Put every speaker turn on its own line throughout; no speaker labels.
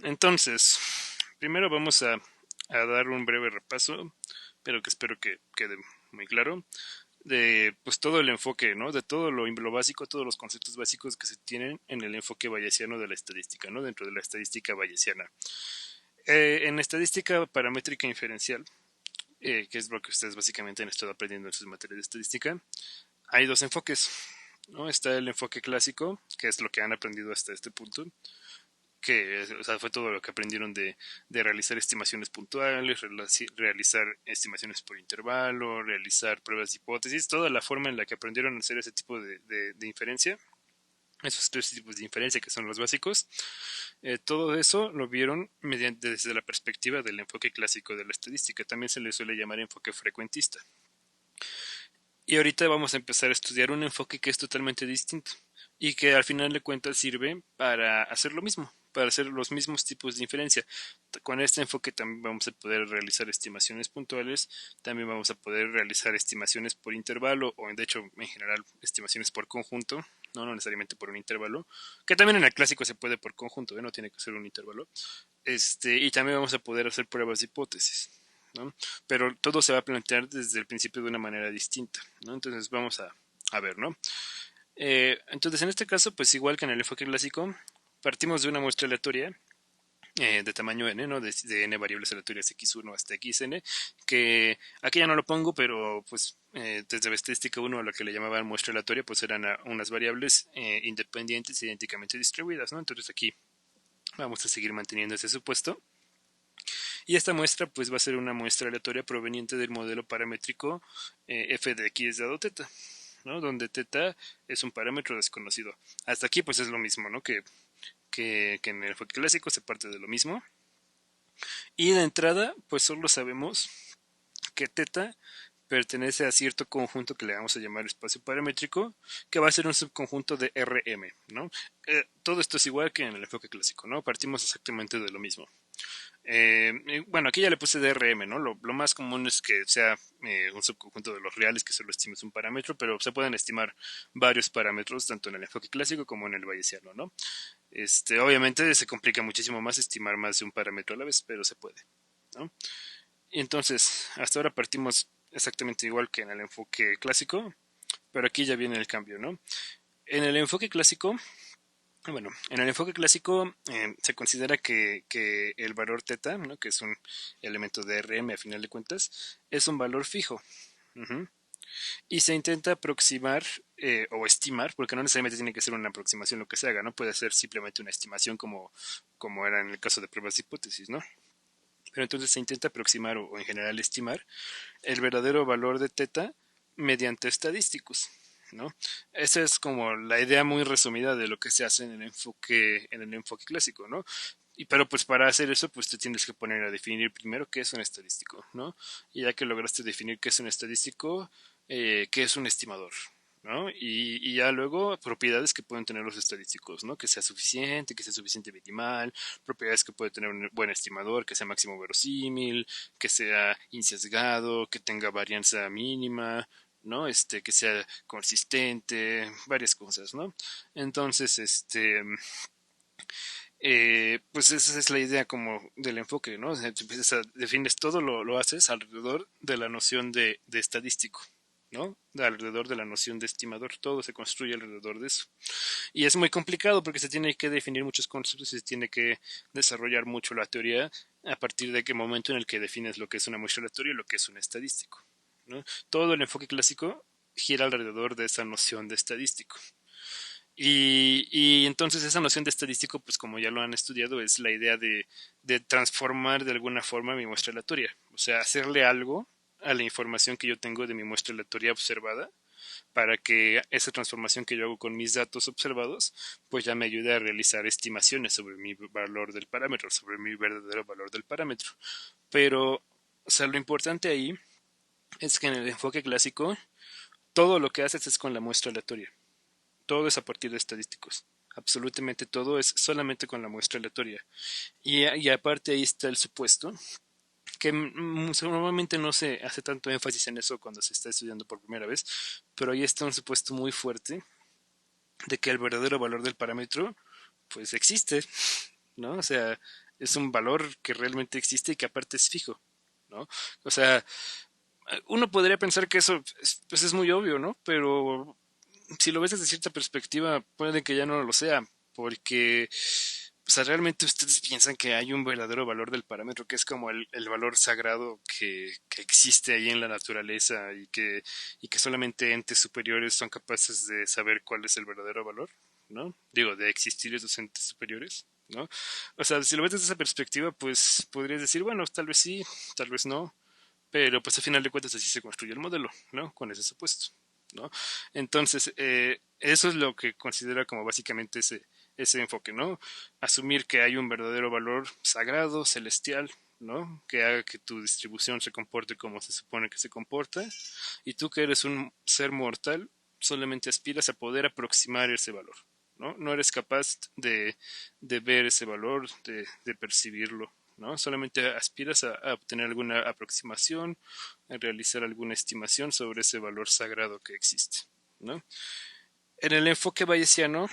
Entonces, primero vamos a dar un breve repaso, pero que espero que quede muy claro, de pues todo el enfoque, ¿no? De todo lo básico, todos los conceptos básicos que se tienen en el enfoque bayesiano de la estadística, ¿no? Dentro de la estadística bayesiana. En estadística paramétrica inferencial, que es lo que ustedes básicamente han estado aprendiendo en sus materias de estadística, hay dos enfoques, ¿no? Está el enfoque clásico, que es lo que han aprendido hasta este punto, que o sea, fue todo lo que aprendieron de realizar estimaciones puntuales, realizar estimaciones por intervalo, realizar pruebas de hipótesis, toda la forma en la que aprendieron a hacer ese tipo de inferencia, esos tres tipos de inferencia que son los básicos, todo eso lo vieron mediante desde la perspectiva del enfoque clásico de la estadística, también se le suele llamar enfoque frecuentista. Y ahorita vamos a empezar a estudiar un enfoque que es totalmente distinto y que al final de cuentas sirve para hacer lo mismo, para hacer los mismos tipos de inferencia. Con este enfoque también vamos a poder realizar estimaciones puntuales, también vamos a poder realizar estimaciones por intervalo o de hecho en general estimaciones por conjunto, no necesariamente por un intervalo, que también en el clásico se puede por conjunto, no tiene que ser un intervalo. Y también vamos a poder hacer pruebas de hipótesis, ¿no? Pero todo se va a plantear desde el principio de una manera distinta, ¿no? Entonces vamos a ver, ¿no? Entonces en este caso, pues igual que en el enfoque clásico, partimos de una muestra aleatoria de tamaño n, ¿no? De n variables aleatorias x1 hasta xn, que aquí ya no lo pongo, pero pues desde la estadística 1 a lo que le llamaban muestra aleatoria, pues eran unas variables independientes e idénticamente distribuidas, ¿no? Entonces aquí vamos a seguir manteniendo ese supuesto. Y esta muestra pues va a ser una muestra aleatoria proveniente del modelo paramétrico f de x dado teta, ¿no? Donde teta es un parámetro desconocido. Hasta aquí pues es lo mismo, ¿no? Que en el enfoque clásico se parte de lo mismo. Y de entrada pues solo sabemos que teta pertenece a cierto conjunto que le vamos a llamar espacio paramétrico, que va a ser un subconjunto de Rm, ¿no? Todo esto es igual que en el enfoque clásico, ¿no? Partimos exactamente de lo mismo. Bueno, aquí ya le puse DRM, ¿no? Lo más común es que sea un subconjunto de los reales que solo estimes un parámetro, pero se pueden estimar varios parámetros, tanto en el enfoque clásico como en el bayesiano, ¿no? Obviamente se complica muchísimo más estimar más de un parámetro a la vez, pero se puede, ¿no? Y entonces, hasta ahora partimos exactamente igual que en el enfoque clásico, pero aquí ya viene el cambio, ¿no? En el enfoque clásico, bueno, en el enfoque clásico se considera que el valor teta, ¿no? Que es un elemento de RM a final de cuentas, es un valor fijo. Uh-huh. Y se intenta aproximar o estimar, porque no necesariamente tiene que ser una aproximación lo que se haga, ¿no? Puede ser simplemente una estimación como era en el caso de pruebas de hipótesis, ¿no? Pero entonces se intenta aproximar o en general estimar el verdadero valor de teta mediante estadísticos, ¿no? Esa es como la idea muy resumida de lo que se hace en el enfoque clásico, ¿no? Pero pues para hacer eso, pues te tienes que poner a definir primero qué es un estadístico, ¿no? Y ya que lograste definir qué es un estadístico, qué es un estimador, ¿no? Y ya luego propiedades que pueden tener los estadísticos, ¿no? Que sea suficiente minimal, propiedades que puede tener un buen estimador, que sea máximo verosímil, que sea insesgado, que tenga varianza mínima, ¿no? Que sea consistente, varias cosas, ¿no? Entonces, pues esa es la idea como del enfoque, ¿no? O sea, defines todo, lo haces alrededor de la noción de estadístico, ¿no? Alrededor de la noción de estimador, todo se construye alrededor de eso. Y es muy complicado porque se tiene que definir muchos conceptos y se tiene que desarrollar mucho la teoría a partir de qué momento en el que defines lo que es una muestra aleatoria y lo que es un estadístico, ¿no? Todo el enfoque clásico gira alrededor de esa noción de estadístico. Y entonces esa noción de estadístico, pues como ya lo han estudiado, es la idea de transformar de alguna forma mi muestra aleatoria. O sea, hacerle algo a la información que yo tengo de mi muestra aleatoria observada para que esa transformación que yo hago con mis datos observados, pues ya me ayude a realizar estimaciones sobre mi valor del parámetro, sobre mi verdadero valor del parámetro. Pero, o sea, lo importante ahí es que en el enfoque clásico, todo lo que haces es con la muestra aleatoria. Todo es a partir de estadísticos. Absolutamente todo es solamente con la muestra aleatoria. Y aparte ahí está el supuesto, que normalmente no se hace tanto énfasis en eso cuando se está estudiando por primera vez, pero ahí está un supuesto muy fuerte de que el verdadero valor del parámetro pues existe, ¿no? O sea, es un valor que realmente existe y que aparte es fijo, ¿no? O sea, uno podría pensar que eso pues es muy obvio, ¿no? Pero si lo ves desde cierta perspectiva, puede que ya no lo sea, porque o sea, realmente ustedes piensan que hay un verdadero valor del parámetro, que es como el valor sagrado que existe ahí en la naturaleza y que solamente entes superiores son capaces de saber cuál es el verdadero valor, ¿no? Digo, de existir esos entes superiores, ¿no? O sea, si lo ves desde esa perspectiva, pues podrías decir, bueno, tal vez sí, tal vez no, pero pues al final de cuentas así se construye el modelo, ¿no? Con ese supuesto, ¿no? Entonces, eso es lo que considera como básicamente ese enfoque, ¿no? Asumir que hay un verdadero valor sagrado, celestial, ¿no? Que haga que tu distribución se comporte como se supone que se comporta, y tú que eres un ser mortal, solamente aspiras a poder aproximar ese valor, ¿no? No eres capaz de ver ese valor, de percibirlo, ¿no? Solamente aspiras a obtener alguna aproximación, a realizar alguna estimación sobre ese valor sagrado que existe, ¿no? En el enfoque bayesiano,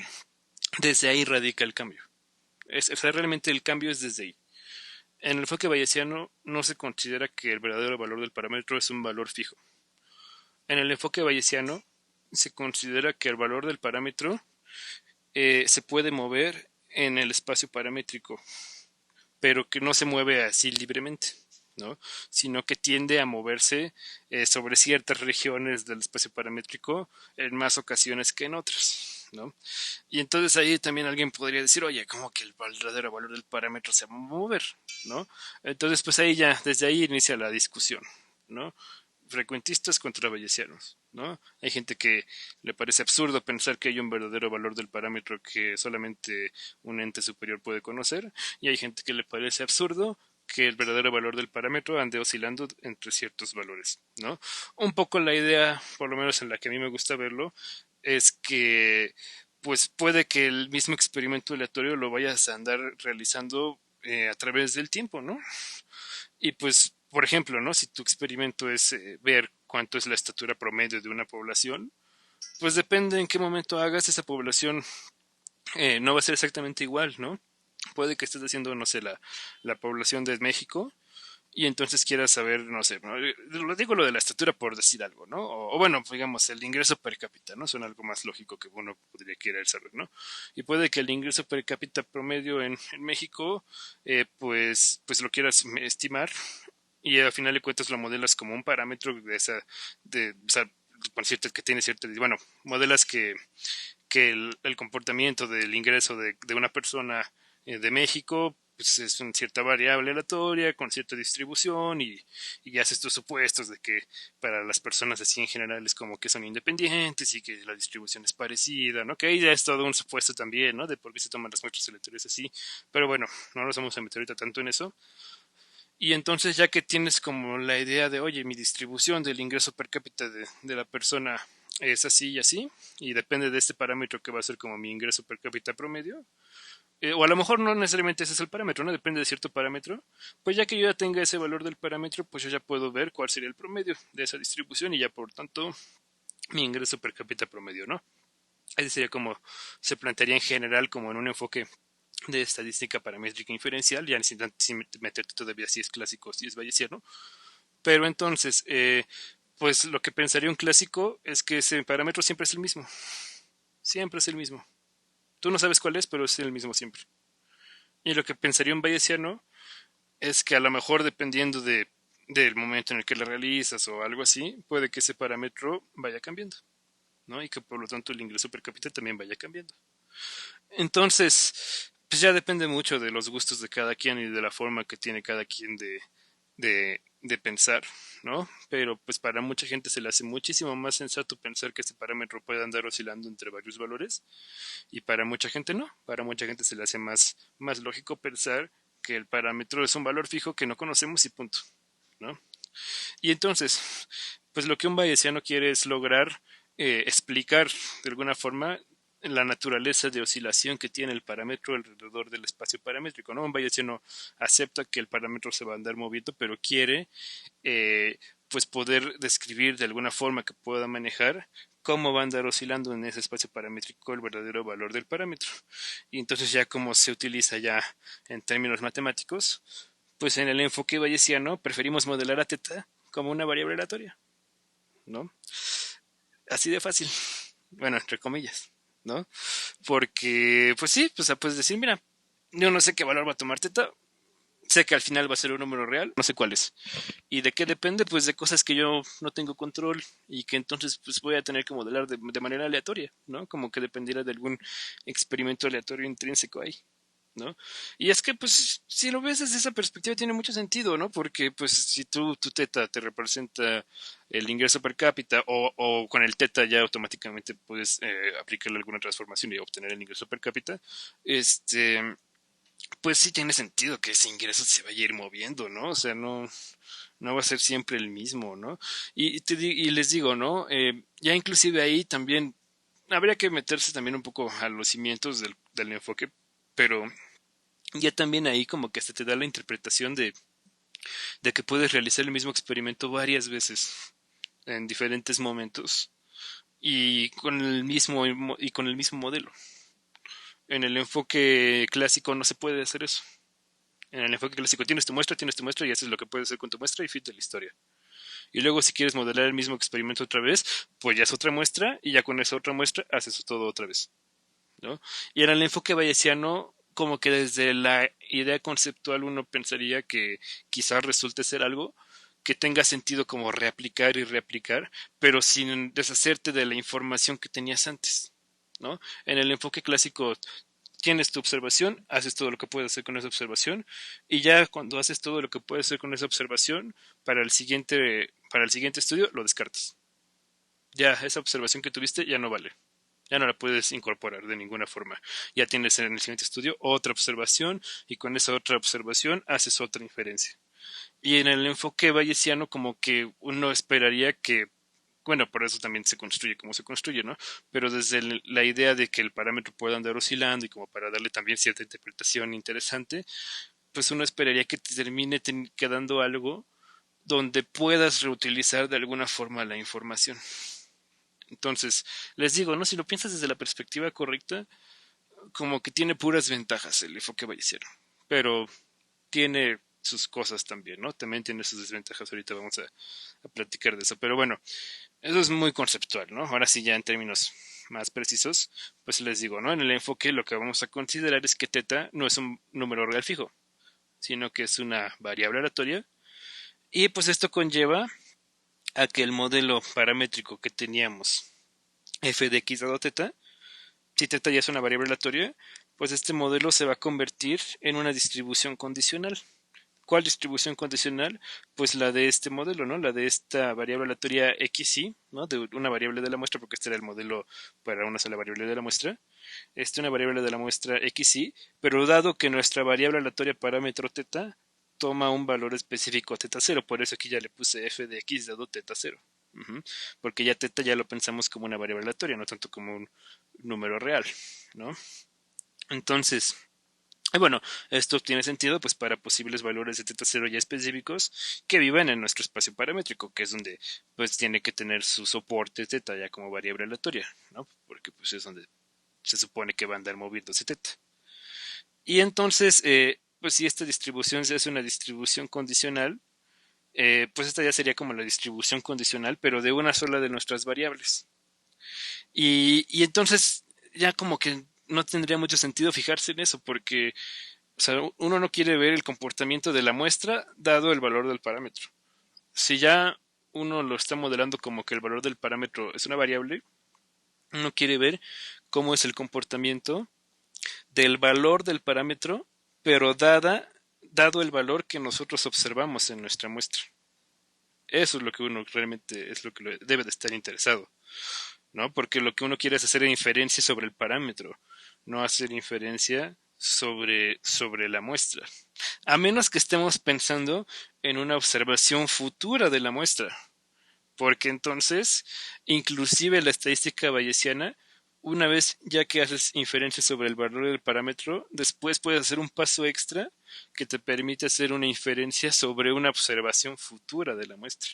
desde ahí radica el cambio. O sea, realmente el cambio es desde ahí. En el enfoque bayesiano no se considera que el verdadero valor del parámetro es un valor fijo. En el enfoque bayesiano se considera que el valor del parámetro se puede mover en el espacio paramétrico, pero que no se mueve así libremente, ¿no? Sino que tiende a moverse sobre ciertas regiones del espacio paramétrico en más ocasiones que en otras, ¿no? Y entonces ahí también alguien podría decir, oye, ¿cómo que el verdadero valor del parámetro se va a mover? ¿No? Entonces, pues ahí ya, desde ahí inicia la discusión, ¿no? Frecuentistas contra bayesianos, ¿no? Hay gente que le parece absurdo pensar que hay un verdadero valor del parámetro que solamente un ente superior puede conocer, y hay gente que le parece absurdo que el verdadero valor del parámetro ande oscilando entre ciertos valores, ¿no? Un poco la idea, por lo menos en la que a mí me gusta verlo, es que pues puede que el mismo experimento aleatorio lo vayas a andar realizando a través del tiempo, ¿no? Y pues, por ejemplo, ¿no? Si tu experimento es ver cuánto es la estatura promedio de una población, pues depende en qué momento hagas esa población, no va a ser exactamente igual, ¿no? Puede que estés haciendo, no sé, la población de México y entonces quieras saber, no sé, ¿no? Lo digo lo de la estatura por decir algo, ¿no? O bueno, digamos, el ingreso per cápita, ¿no? Suena algo más lógico que uno podría querer saber, ¿no? Y puede que el ingreso per cápita promedio en México, pues lo quieras estimar y al final de cuentas lo modelas como un parámetro de esa, o sea, con cierto, que tiene cierto, bueno, modelas que el comportamiento del ingreso de una persona de México pues es una cierta variable aleatoria con cierta distribución y haces tus supuestos de que para las personas así en general es como que son independientes y que la distribución es parecida, ¿no? Que ahí ya es todo un supuesto también, ¿no? De por qué se toman las muestras aleatorias así, pero bueno, no nos vamos a meter ahorita tanto en eso. Y entonces ya que tienes como la idea de, oye, mi distribución del ingreso per cápita de la persona es así y así, y depende de este parámetro que va a ser como mi ingreso per cápita promedio, o a lo mejor no necesariamente ese es el parámetro, ¿no? Depende de cierto parámetro, pues ya que yo ya tenga ese valor del parámetro, pues yo ya puedo ver cuál sería el promedio de esa distribución y ya por tanto mi ingreso per cápita promedio, ¿no? Ese sería como se plantearía en general como en un enfoque de estadística paramétrica inferencial, ya sin meterte todavía si es clásico o si es bayesiano. Pero entonces, pues lo que pensaría un clásico es que ese parámetro siempre es el mismo. Siempre es el mismo. Tú no sabes cuál es, pero es el mismo siempre. Y lo que pensaría un bayesiano es que a lo mejor dependiendo del momento en el que lo realizas o algo así, puede que ese parámetro vaya cambiando, ¿no? Y que por lo tanto el ingreso per cápita también vaya cambiando. Entonces, pues ya depende mucho de los gustos de cada quien y de la forma que tiene cada quien de pensar, ¿no? Pero pues para mucha gente se le hace muchísimo más sensato pensar que este parámetro puede andar oscilando entre varios valores y para mucha gente no. Para mucha gente se le hace más lógico pensar que el parámetro es un valor fijo que no conocemos y punto, ¿no? Y entonces, pues lo que un bayesiano quiere es lograr explicar de alguna forma la naturaleza de oscilación que tiene el parámetro alrededor del espacio paramétrico, ¿no? Un bayesiano acepta que el parámetro se va a andar moviendo, pero quiere pues poder describir de alguna forma que pueda manejar cómo va a andar oscilando en ese espacio paramétrico el verdadero valor del parámetro. Y entonces ya como se utiliza ya en términos matemáticos, pues en el enfoque bayesiano preferimos modelar a teta como una variable aleatoria, ¿no? Así de fácil, bueno, entre comillas, ¿no? Porque, pues sí, pues puedes decir, mira, yo no sé qué valor va a tomar teta, sé que al final va a ser un número real, no sé cuál es. ¿Y de qué depende? Pues de cosas que yo no tengo control y que entonces pues voy a tener que modelar de manera aleatoria, ¿no? Como que dependiera de algún experimento aleatorio intrínseco ahí, ¿no? Y es que, pues, si lo ves desde esa perspectiva tiene mucho sentido, ¿no? Porque, pues, si tu teta te representa el ingreso per cápita o con el teta ya automáticamente puedes aplicarle alguna transformación y obtener el ingreso per cápita, pues sí tiene sentido que ese ingreso se vaya a ir moviendo, ¿no? O sea, no va a ser siempre el mismo, ¿no? Y les digo, ¿no? Ya inclusive ahí también habría que meterse también un poco a los cimientos del enfoque, pero ya también ahí como que se te da la interpretación de que puedes realizar el mismo experimento varias veces en diferentes momentos y con el mismo modelo. En el enfoque clásico no se puede hacer eso. En el enfoque clásico tienes tu muestra y haces lo que puedes hacer con tu muestra y fin de la historia. Y luego si quieres modelar el mismo experimento otra vez, pues ya es otra muestra y ya con esa otra muestra haces todo otra vez, ¿no? Y en el enfoque bayesiano, como que desde la idea conceptual uno pensaría que quizás resulte ser algo que tenga sentido como reaplicar y reaplicar, pero sin deshacerte de la información que tenías antes, ¿no? En el enfoque clásico tienes tu observación, haces todo lo que puedes hacer con esa observación y ya cuando haces todo lo que puedes hacer con esa observación para el siguiente estudio lo descartas. Ya esa observación que tuviste ya no vale. Ya no la puedes incorporar de ninguna forma. Ya tienes en el siguiente estudio otra observación y con esa otra observación haces otra inferencia. Y en el enfoque bayesiano como que uno esperaría que, bueno, por eso también se construye como se construye, ¿no? Pero desde la idea de que el parámetro pueda andar oscilando y como para darle también cierta interpretación interesante, pues uno esperaría que te termine quedando algo donde puedas reutilizar de alguna forma la información. Entonces, les digo, ¿no? Si lo piensas desde la perspectiva correcta, como que tiene puras ventajas el enfoque bayesiano. Pero tiene sus cosas también, ¿no? También tiene sus desventajas. Ahorita vamos a platicar de eso. Pero bueno, eso es muy conceptual, ¿no? Ahora sí, ya en términos más precisos, pues les digo, ¿no? En el enfoque lo que vamos a considerar es que teta no es un número real fijo, sino que es una variable aleatoria. Y pues esto conlleva a que el modelo paramétrico que teníamos f de x dado teta, si teta ya es una variable aleatoria, pues este modelo se va a convertir en una distribución condicional. ¿Cuál distribución condicional? Pues la de este modelo, ¿no? La de esta variable aleatoria xy, ¿no? De una variable de la muestra, porque este era el modelo para una sola variable de la muestra. Una variable de la muestra xy, pero dado que nuestra variable aleatoria parámetro teta toma un valor específico teta 0, por eso aquí ya le puse f de x dado teta 0. Porque ya teta ya lo pensamos como una variable aleatoria, no tanto como un número real, ¿no? Entonces, bueno, esto tiene sentido pues para posibles valores de teta 0 ya específicos que viven en nuestro espacio paramétrico, que es donde pues tiene que tener su soporte teta ya como variable aleatoria, ¿no? Porque pues es donde se supone que va a andar moviéndose teta. Y entonces, pues si esta distribución se hace una distribución condicional, pues esta ya sería como la distribución condicional, pero de una sola de nuestras variables. Y entonces ya como que no tendría mucho sentido fijarse en eso, porque o sea, uno no quiere ver el comportamiento de la muestra dado el valor del parámetro. Si ya uno lo está modelando como que el valor del parámetro es una variable, uno quiere ver cómo es el comportamiento del valor del parámetro, pero dado el valor que nosotros observamos en nuestra muestra. Eso es lo que uno realmente es lo que debe de estar interesado, ¿no? Porque lo que uno quiere es hacer inferencia sobre el parámetro, no hacer inferencia sobre la muestra. A menos que estemos pensando en una observación futura de la muestra, porque entonces, inclusive la estadística bayesiana, una vez ya que haces inferencia sobre el valor del parámetro, después puedes hacer un paso extra que te permite hacer una inferencia sobre una observación futura de la muestra.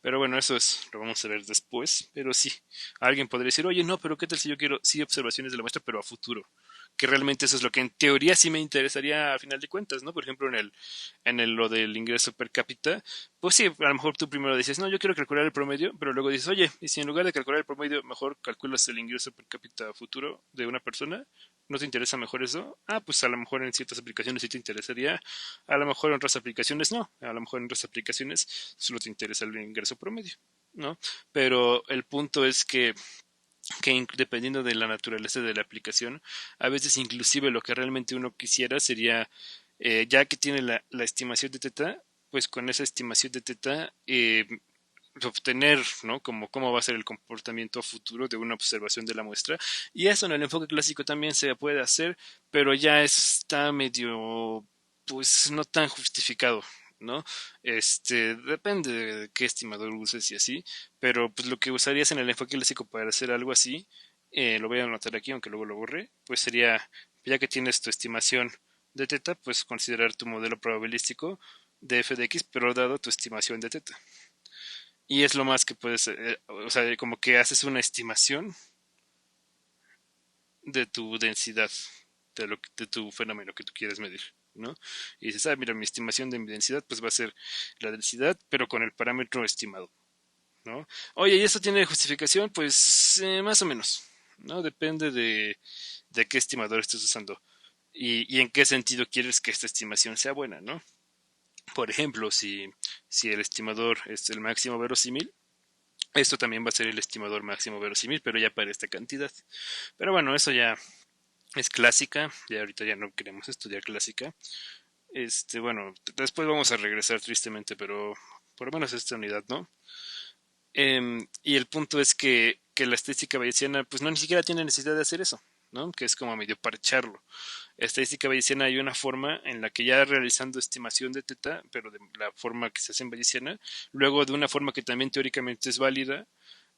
Pero bueno, lo vamos a ver después. Pero sí, alguien podría decir, oye, no, pero ¿qué tal si yo quiero sí observaciones de la muestra, pero a futuro? Que realmente eso es lo que en teoría sí me interesaría a final de cuentas, ¿no? Por ejemplo, lo del ingreso per cápita, pues sí, a lo mejor tú primero dices, no, yo quiero calcular el promedio, pero luego dices, oye, y si en lugar de calcular el promedio, mejor calculas el ingreso per cápita futuro de una persona, ¿no te interesa mejor eso? Ah, pues a lo mejor en ciertas aplicaciones sí te interesaría, a lo mejor en otras aplicaciones no, a lo mejor en otras aplicaciones solo te interesa el ingreso promedio, ¿no? Pero el punto es que dependiendo de la naturaleza de la aplicación, a veces inclusive lo que realmente uno quisiera sería, ya que tiene la estimación de teta, pues con esa estimación de teta obtener, ¿no? Como cómo va a ser el comportamiento futuro de una observación de la muestra. Y eso en el enfoque clásico también se puede hacer, pero ya está medio, pues no tan justificado, ¿no? Depende de qué estimador uses y así, pero pues lo que usarías en el enfoque clásico para hacer algo así, lo voy a anotar aquí, aunque luego lo borre, pues sería, ya que tienes tu estimación de teta, pues considerar tu modelo probabilístico de f de x, pero dado tu estimación de teta. Y es lo más que puedes, o sea, como que haces una estimación de tu densidad, de tu fenómeno que tú quieres medir, ¿no? Y dices, ah, mira, mi estimación de mi densidad pues va a ser la densidad, pero con el parámetro estimado, ¿no? Oye, ¿y esto tiene justificación? Pues más o menos, ¿no? Depende de qué estimador estés usando y en qué sentido quieres que esta estimación sea buena, ¿no? Por ejemplo, si el estimador es el máximo verosímil, esto también va a ser el estimador máximo verosímil, pero ya para esta cantidad. Pero bueno, eso ya es clásica, ya ahorita ya no queremos estudiar clásica. Bueno, después vamos a regresar tristemente, pero por lo menos esta unidad, ¿no? Y el punto es que la estadística bayesiana, pues no ni siquiera tiene necesidad de hacer eso, ¿no? Que es como medio parcharlo. Estadística bayesiana hay una forma en la que ya realizando estimación de teta, pero de la forma que se hace en bayesiana, luego de una forma que también teóricamente es válida,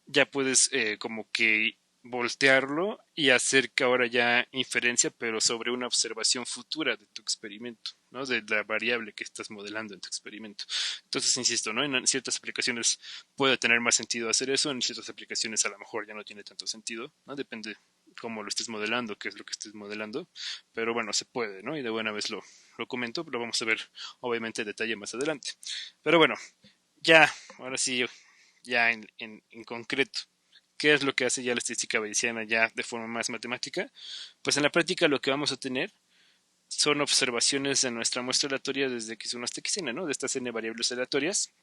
ya puedes como que voltearlo y hacer que ahora ya inferencia, pero sobre una observación futura de tu experimento, ¿no? De la variable que estás modelando en tu experimento. Entonces, insisto, ¿no? En ciertas aplicaciones puede tener más sentido hacer eso, en ciertas aplicaciones a lo mejor ya no tiene tanto sentido, ¿no? Depende cómo lo estés modelando, qué es lo que estés modelando, pero bueno, se puede, ¿no? Y de buena vez lo comento, lo vamos a ver obviamente en detalle más adelante. Pero bueno, ya, ahora sí, ya en concreto, ¿qué es lo que hace ya la estadística bayesiana ya de forma más matemática? Pues en la práctica lo que vamos a tener son observaciones de nuestra muestra aleatoria desde x1 hasta xn, ¿no? De estas n variables aleatorias.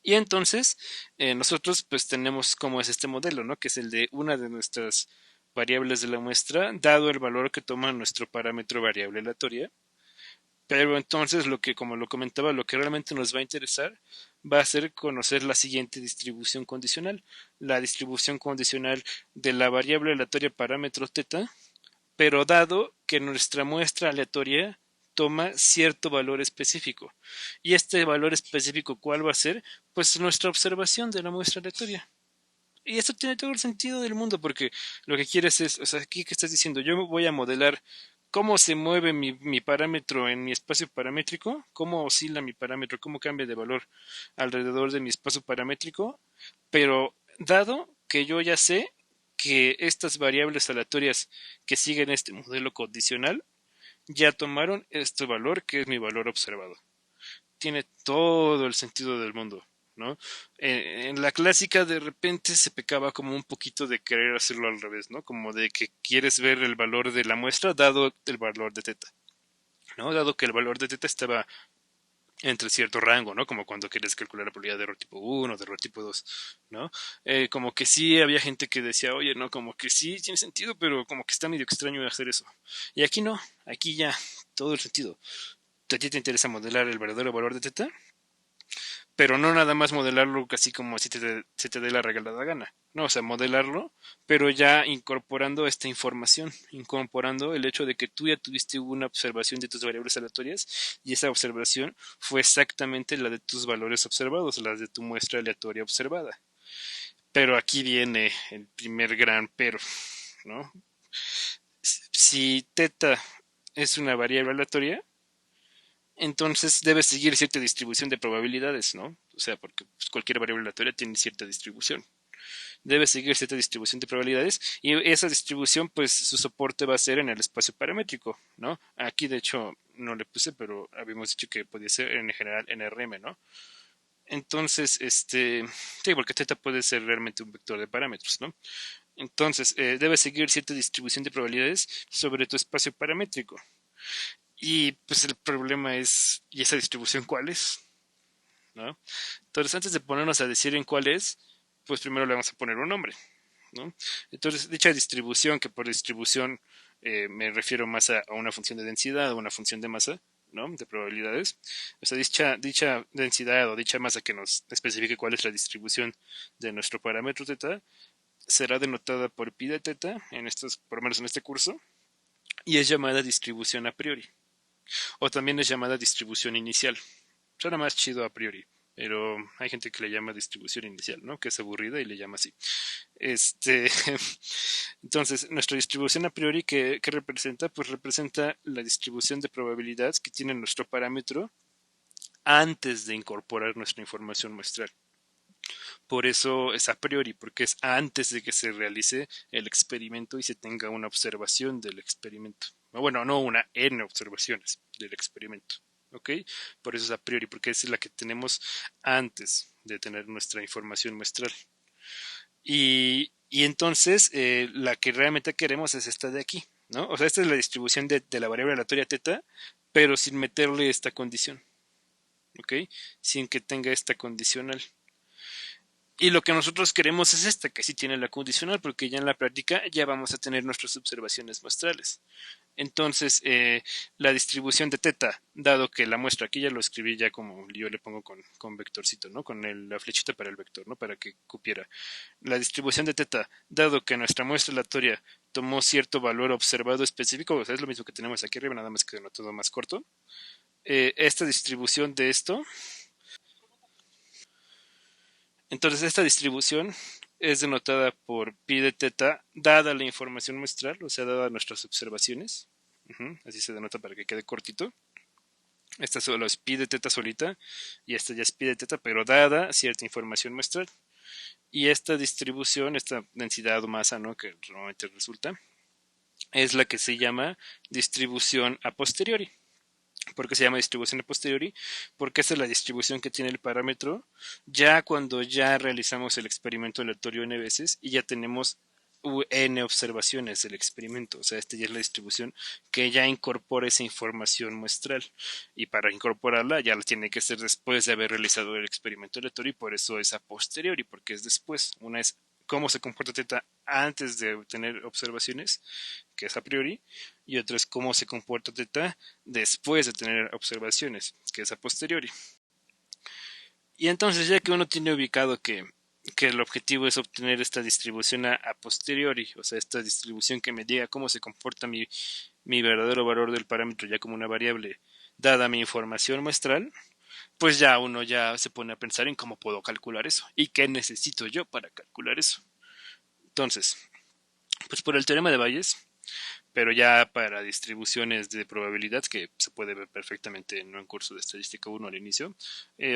Y entonces nosotros pues tenemos como es este modelo, ¿no? Que es el de una de nuestras variables de la muestra, dado el valor que toma nuestro parámetro variable aleatoria. Pero entonces lo que, como lo comentaba, lo que realmente nos va a interesar va a ser conocer la siguiente distribución condicional. La distribución condicional de la variable aleatoria parámetro teta, pero dado que nuestra muestra aleatoria toma cierto valor específico. ¿Y este valor específico cuál va a ser? Pues nuestra observación de la muestra aleatoria. Y esto tiene todo el sentido del mundo, porque lo que quieres es, o sea, aquí que estás diciendo, yo voy a modelar cómo se mueve mi parámetro en mi espacio paramétrico, cómo oscila mi parámetro, cómo cambia de valor alrededor de mi espacio paramétrico, pero dado que yo ya sé que estas variables aleatorias que siguen este modelo condicional ya tomaron este valor que es mi valor observado. Tiene todo el sentido del mundo, ¿no? En la clásica de repente se pecaba como un poquito de querer hacerlo al revés, ¿no? Como de que quieres ver el valor de la muestra dado el valor de teta, ¿no? Dado que el valor de teta estaba entre cierto rango, ¿no? Como cuando quieres calcular la probabilidad de error tipo 1, de error tipo 2, ¿no? Como que sí había gente que decía, oye, no, como que sí tiene sentido, pero como que está medio extraño hacer eso. Y aquí no, aquí ya, todo el sentido. ¿A ti te interesa modelar el verdadero valor de teta? Pero no nada más modelarlo casi como si se te dé la regalada gana. No, o sea, modelarlo, pero ya incorporando esta información, incorporando el hecho de que tú ya tuviste una observación de tus variables aleatorias y esa observación fue exactamente la de tus valores observados, la de tu muestra aleatoria observada. Pero aquí viene el primer gran pero, ¿no? Si teta es una variable aleatoria, entonces debe seguir cierta distribución de probabilidades, ¿no? O sea, porque pues, cualquier variable aleatoria tiene cierta distribución. Debe seguir cierta distribución de probabilidades y esa distribución, pues su soporte va a ser en el espacio paramétrico, ¿no? Aquí, de hecho, no le puse, pero habíamos dicho que podía ser en general NRM, ¿no? Entonces, sí, porque θ puede ser realmente un vector de parámetros, ¿no? Entonces, debe seguir cierta distribución de probabilidades sobre tu espacio paramétrico. Y pues el problema es, ¿y esa distribución cuál es? ¿No? Entonces, antes de ponernos a decir en cuál es, pues primero le vamos a poner un nombre, ¿no? Entonces, dicha distribución, que por distribución me refiero más a una función de densidad o una función de masa, ¿no? De probabilidades. O sea, dicha densidad o dicha masa que nos especifique cuál es la distribución de nuestro parámetro θ será denotada por pi de θ, por lo menos en este curso, y es llamada distribución a priori. O también es llamada distribución inicial. Suena más chido a priori, pero hay gente que le llama distribución inicial, ¿no? Que es aburrida y le llama así. Este, entonces, nuestra distribución a priori, ¿qué representa? Pues representa la distribución de probabilidades que tiene nuestro parámetro antes de incorporar nuestra información muestral. Por eso es a priori, porque es antes de que se realice el experimento y se tenga una observación del experimento. Bueno, no una, n observaciones del experimento. ¿Ok? Por eso es a priori, porque es la que tenemos antes de tener nuestra información muestral. Y entonces la que realmente queremos es esta de aquí, ¿no? O sea, esta es la distribución de la variable aleatoria θ, pero sin meterle esta condición, ¿ok? Sin que tenga esta condicional. Y lo que nosotros queremos es esta, que sí tiene la condicional, porque ya en la práctica ya vamos a tener nuestras observaciones muestrales. Entonces, la distribución de θ, dado que la muestra, aquí ya lo escribí ya como yo le pongo con vectorcito, ¿no? Con la flechita para el vector, ¿no? Para que cupiera. La distribución de θ, dado que nuestra muestra aleatoria tomó cierto valor observado específico, o sea, es lo mismo que tenemos aquí arriba, nada más que denotado más corto. Esta distribución de esto, entonces esta distribución es denotada por pi de θ, dada la información muestral, o sea, dada nuestras observaciones. Así se denota para que quede cortito. Esta solo es pi de θ solita y esta ya es pi de θ, pero dada cierta información muestral. Y esta distribución, esta densidad o masa, ¿no? Que normalmente resulta, es la que se llama distribución a posteriori. ¿Por qué se llama distribución a posteriori? Porque esta es la distribución que tiene el parámetro ya cuando ya realizamos el experimento aleatorio n veces y ya tenemos n observaciones del experimento. O sea, esta ya es la distribución que ya incorpora esa información muestral. Y para incorporarla ya la tiene que ser después de haber realizado el experimento aleatorio y por eso es a posteriori, porque es después. Una es cómo se comporta θ antes de tener observaciones, que es a priori, y otra es cómo se comporta θ después de tener observaciones, que es a posteriori. Y entonces ya que uno tiene ubicado que el objetivo es obtener esta distribución a posteriori, o sea, esta distribución que me diga cómo se comporta mi verdadero valor del parámetro ya como una variable, dada mi información muestral, pues ya uno ya se pone a pensar en cómo puedo calcular eso y qué necesito yo para calcular eso. Entonces, pues por el teorema de Bayes, pero ya para distribuciones de probabilidad que se puede ver perfectamente en un curso de estadística 1 al inicio,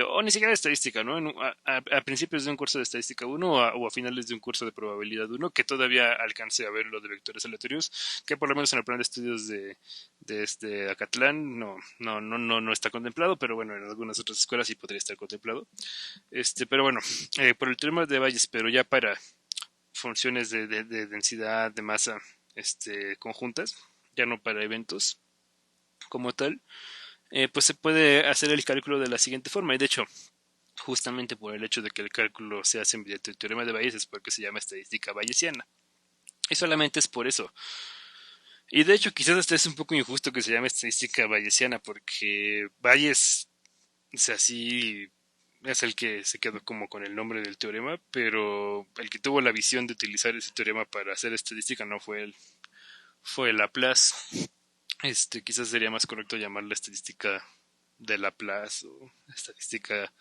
o ni siquiera de estadística, ¿no? A principios de un curso de estadística 1 o a finales de un curso de probabilidad 1, que todavía alcance a ver lo de vectores aleatorios, que por lo menos en el plan de estudios de este Acatlán no está contemplado, pero bueno, en algunas otras escuelas sí podría estar contemplado. Pero bueno, por el tema de Bayes, pero ya para funciones de densidad, de masa, conjuntas, ya no para eventos como tal, pues se puede hacer el cálculo de la siguiente forma. Y de hecho, justamente por el hecho de que el cálculo se hace mediante el teorema de Bayes es porque se llama estadística bayesiana. Y solamente es por eso. Y de hecho, quizás hasta es un poco injusto que se llame estadística bayesiana, porque Bayes, o sea, sí es el que se quedó como con el nombre del teorema, pero el que tuvo la visión de utilizar ese teorema para hacer estadística no fue él, fue Laplace. Quizás sería más correcto llamarla estadística de Laplace o estadística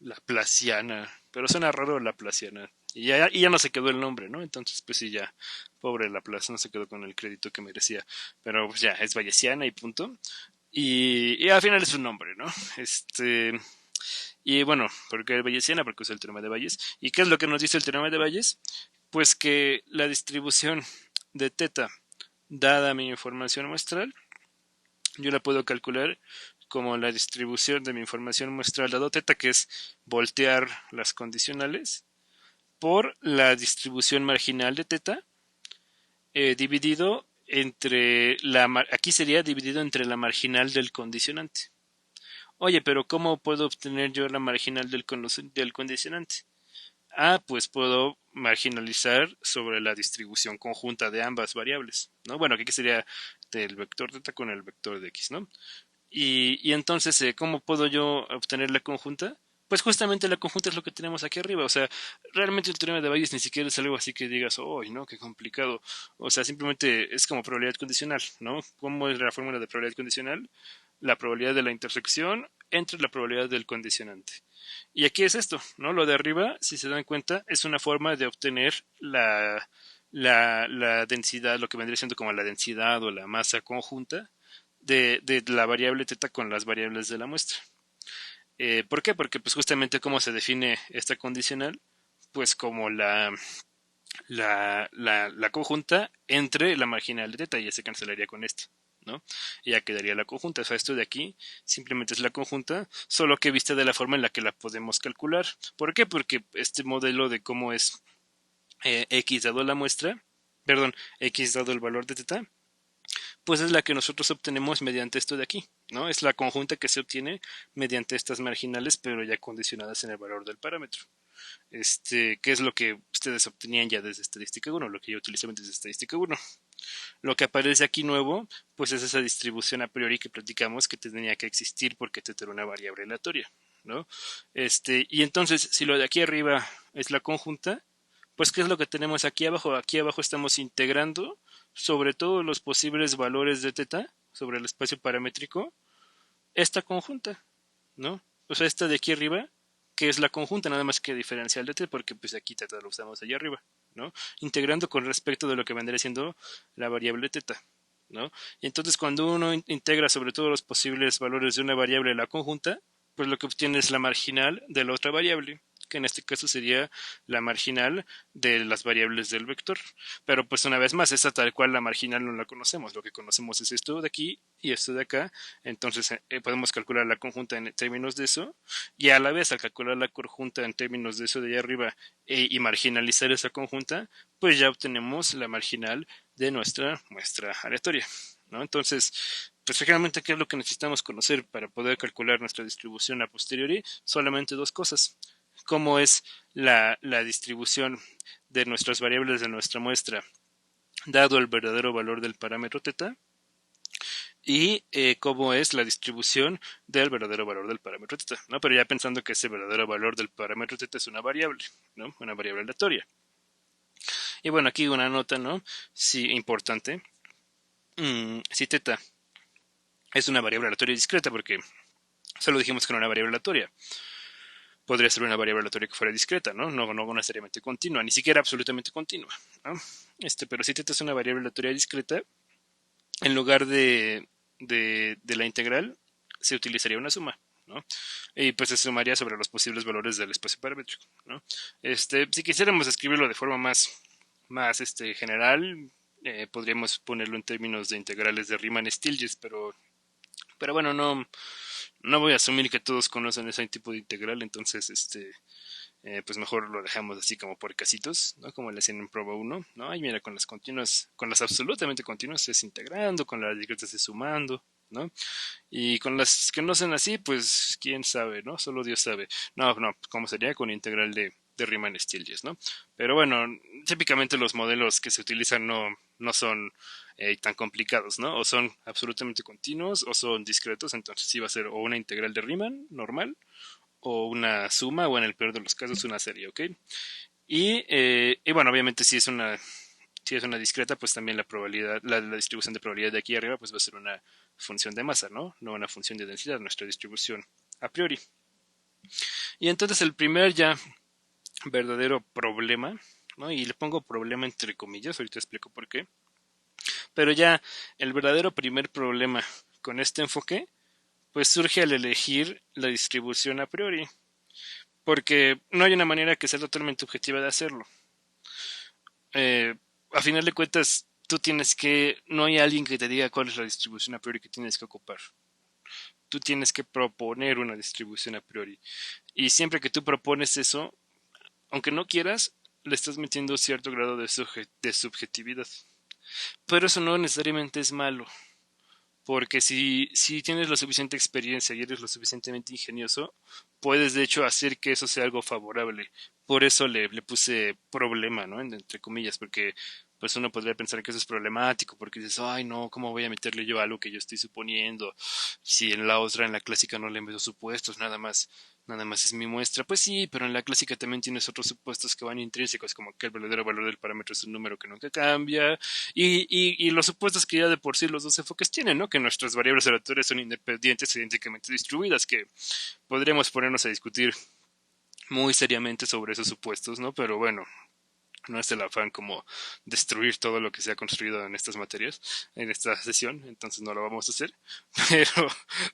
laplaciana, pero suena raro laplaciana. Y ya no se quedó el nombre, ¿no? Entonces, pues sí, ya, pobre Laplace, no se quedó con el crédito que merecía. Pero pues ya, es bayesiana y punto. Y al final es un nombre, ¿no? Y bueno, porque bayesiana, porque usa el teorema de Bayes. ¿Y qué es lo que nos dice el teorema de Bayes? Pues que la distribución de teta dada mi información muestral, yo la puedo calcular como la distribución de mi información muestral dado teta, que es voltear las condicionales, por la distribución marginal de teta, dividido entre aquí sería dividido entre la marginal del condicionante. Oye, pero ¿cómo puedo obtener yo la marginal del condicionante? Ah, pues puedo marginalizar sobre la distribución conjunta de ambas variables, ¿no? Bueno, aquí sería del vector θ con el vector de x, ¿no? Y entonces, ¿cómo puedo yo obtener la conjunta? Pues justamente la conjunta es lo que tenemos aquí arriba. O sea, realmente el teorema de Bayes ni siquiera es algo así que digas, oh, no, qué complicado. O sea, simplemente es como probabilidad condicional, ¿no? ¿Cómo es la fórmula de probabilidad condicional? La probabilidad de la intersección entre la probabilidad del condicionante. Y aquí es esto, ¿no? Lo de arriba, si se dan cuenta, es una forma de obtener la densidad, lo que vendría siendo como la densidad o la masa conjunta de la variable teta con las variables de la muestra. ¿Por qué? Porque pues justamente cómo se define esta condicional, pues como la conjunta entre la marginal de teta, y ya se cancelaría con esto, ¿no? Y ya quedaría la conjunta. O sea, esto de aquí simplemente es la conjunta, solo que vista de la forma en la que la podemos calcular. ¿Por qué? Porque este modelo de cómo es x dado la muestra, perdón, x dado el valor de teta, pues es la que nosotros obtenemos mediante esto de aquí, ¿no? Es la conjunta que se obtiene mediante estas marginales, pero ya condicionadas en el valor del parámetro. Que es lo que ustedes obtenían ya desde estadística 1, lo que yo utilicé desde estadística 1. Lo que aparece aquí nuevo, pues es esa distribución a priori que platicamos que tenía que existir porque te era una variable aleatoria, ¿no? Y entonces, si lo de aquí arriba es la conjunta, pues ¿qué es lo que tenemos aquí abajo? Aquí abajo estamos integrando sobre todos los posibles valores de teta, sobre el espacio paramétrico, esta conjunta, ¿no? O sea, esta de aquí arriba, que es la conjunta, nada más que diferencial de t, porque pues aquí teta lo usamos allá arriba, ¿no? Integrando con respecto de lo que vendría siendo la variable teta, ¿no? Y entonces cuando uno integra sobre todos los posibles valores de una variable la conjunta, pues lo que obtiene es la marginal de la otra variable, que en este caso sería la marginal de las variables del vector. Pero pues una vez más, esta tal cual la marginal no la conocemos, lo que conocemos es esto de aquí y esto de acá, entonces podemos calcular la conjunta en términos de eso, y a la vez al calcular la conjunta en términos de eso de allá arriba y marginalizar esa conjunta, pues ya obtenemos la marginal de nuestra muestra aleatoria, ¿no? Entonces, pues finalmente, ¿qué es lo que necesitamos conocer para poder calcular nuestra distribución a posteriori? Solamente dos cosas. Cómo es la distribución de nuestras variables de nuestra muestra dado el verdadero valor del parámetro θ, y cómo es la distribución del verdadero valor del parámetro θ, ¿no? Pero ya pensando que ese verdadero valor del parámetro θ es una variable, ¿no? Una variable aleatoria. Y bueno, aquí una nota, ¿no? Sí, importante. Si θ es una variable aleatoria discreta, porque solo dijimos que era una variable aleatoria. Podría ser una variable aleatoria que fuera discreta, ¿no? No necesariamente continua, ni siquiera absolutamente continua, ¿no? Pero si θ es una variable aleatoria discreta, en lugar de la integral, se utilizaría una suma, ¿no? Y pues se sumaría sobre los posibles valores del espacio paramétrico, ¿no? Si quisiéramos escribirlo de forma más general, podríamos ponerlo en términos de integrales de Riemann-Stieltjes, pero bueno, no voy a asumir que todos conocen ese tipo de integral, entonces pues mejor lo dejamos así como por casitos, ¿no? Como le hacían en prueba 1, ¿no? Y mira, con las continuas, con las absolutamente continuas es integrando, con las discretas es sumando, ¿no? Y con las que no son así, pues quién sabe, ¿no? Solo Dios sabe. No, ¿cómo sería? Con integral de Riemann-Stieltjes, ¿no? Pero bueno, típicamente los modelos que se utilizan no son tan complicados, ¿no? O son absolutamente continuos o son discretos, entonces sí va a ser o una integral de Riemann normal o una suma o en el peor de los casos una serie, ¿ok? Y bueno, obviamente si es una discreta, pues también la probabilidad, la distribución de probabilidad de aquí arriba, pues va a ser una función de masa, ¿no? No una función de densidad, nuestra distribución a priori. Y entonces el primer ya verdadero problema, ¿no? Y le pongo problema entre comillas, ahorita explico por qué. Pero ya el verdadero primer problema con este enfoque, pues surge al elegir la distribución a priori, porque no hay una manera que sea totalmente objetiva de hacerlo. Eh, a final de cuentas, no hay alguien que te diga cuál es la distribución a priori que tienes que ocupar. Tú tienes que proponer una distribución a priori. Y siempre que tú propones eso, aunque no quieras, le estás metiendo cierto grado de subjetividad. Pero eso no necesariamente es malo, porque si tienes la suficiente experiencia y eres lo suficientemente ingenioso, puedes de hecho hacer que eso sea algo favorable. Por eso le puse problema, ¿no? Entre comillas, porque pues uno podría pensar que eso es problemático, porque dices, ay no, ¿cómo voy a meterle yo algo que yo estoy suponiendo? Si en la otra, en la clásica, no le meto supuestos, nada más es mi muestra. Pues sí, pero en la clásica también tienes otros supuestos que van intrínsecos, como que el verdadero valor del parámetro es un número que nunca cambia, y los supuestos que ya de por sí los dos enfoques tienen, ¿no? Que nuestras variables aleatorias son independientes e idénticamente distribuidas, que podríamos ponernos a discutir muy seriamente sobre esos supuestos, ¿no? Pero bueno, no es el afán como destruir todo lo que se ha construido en estas materias, en esta sesión, entonces no lo vamos a hacer, pero,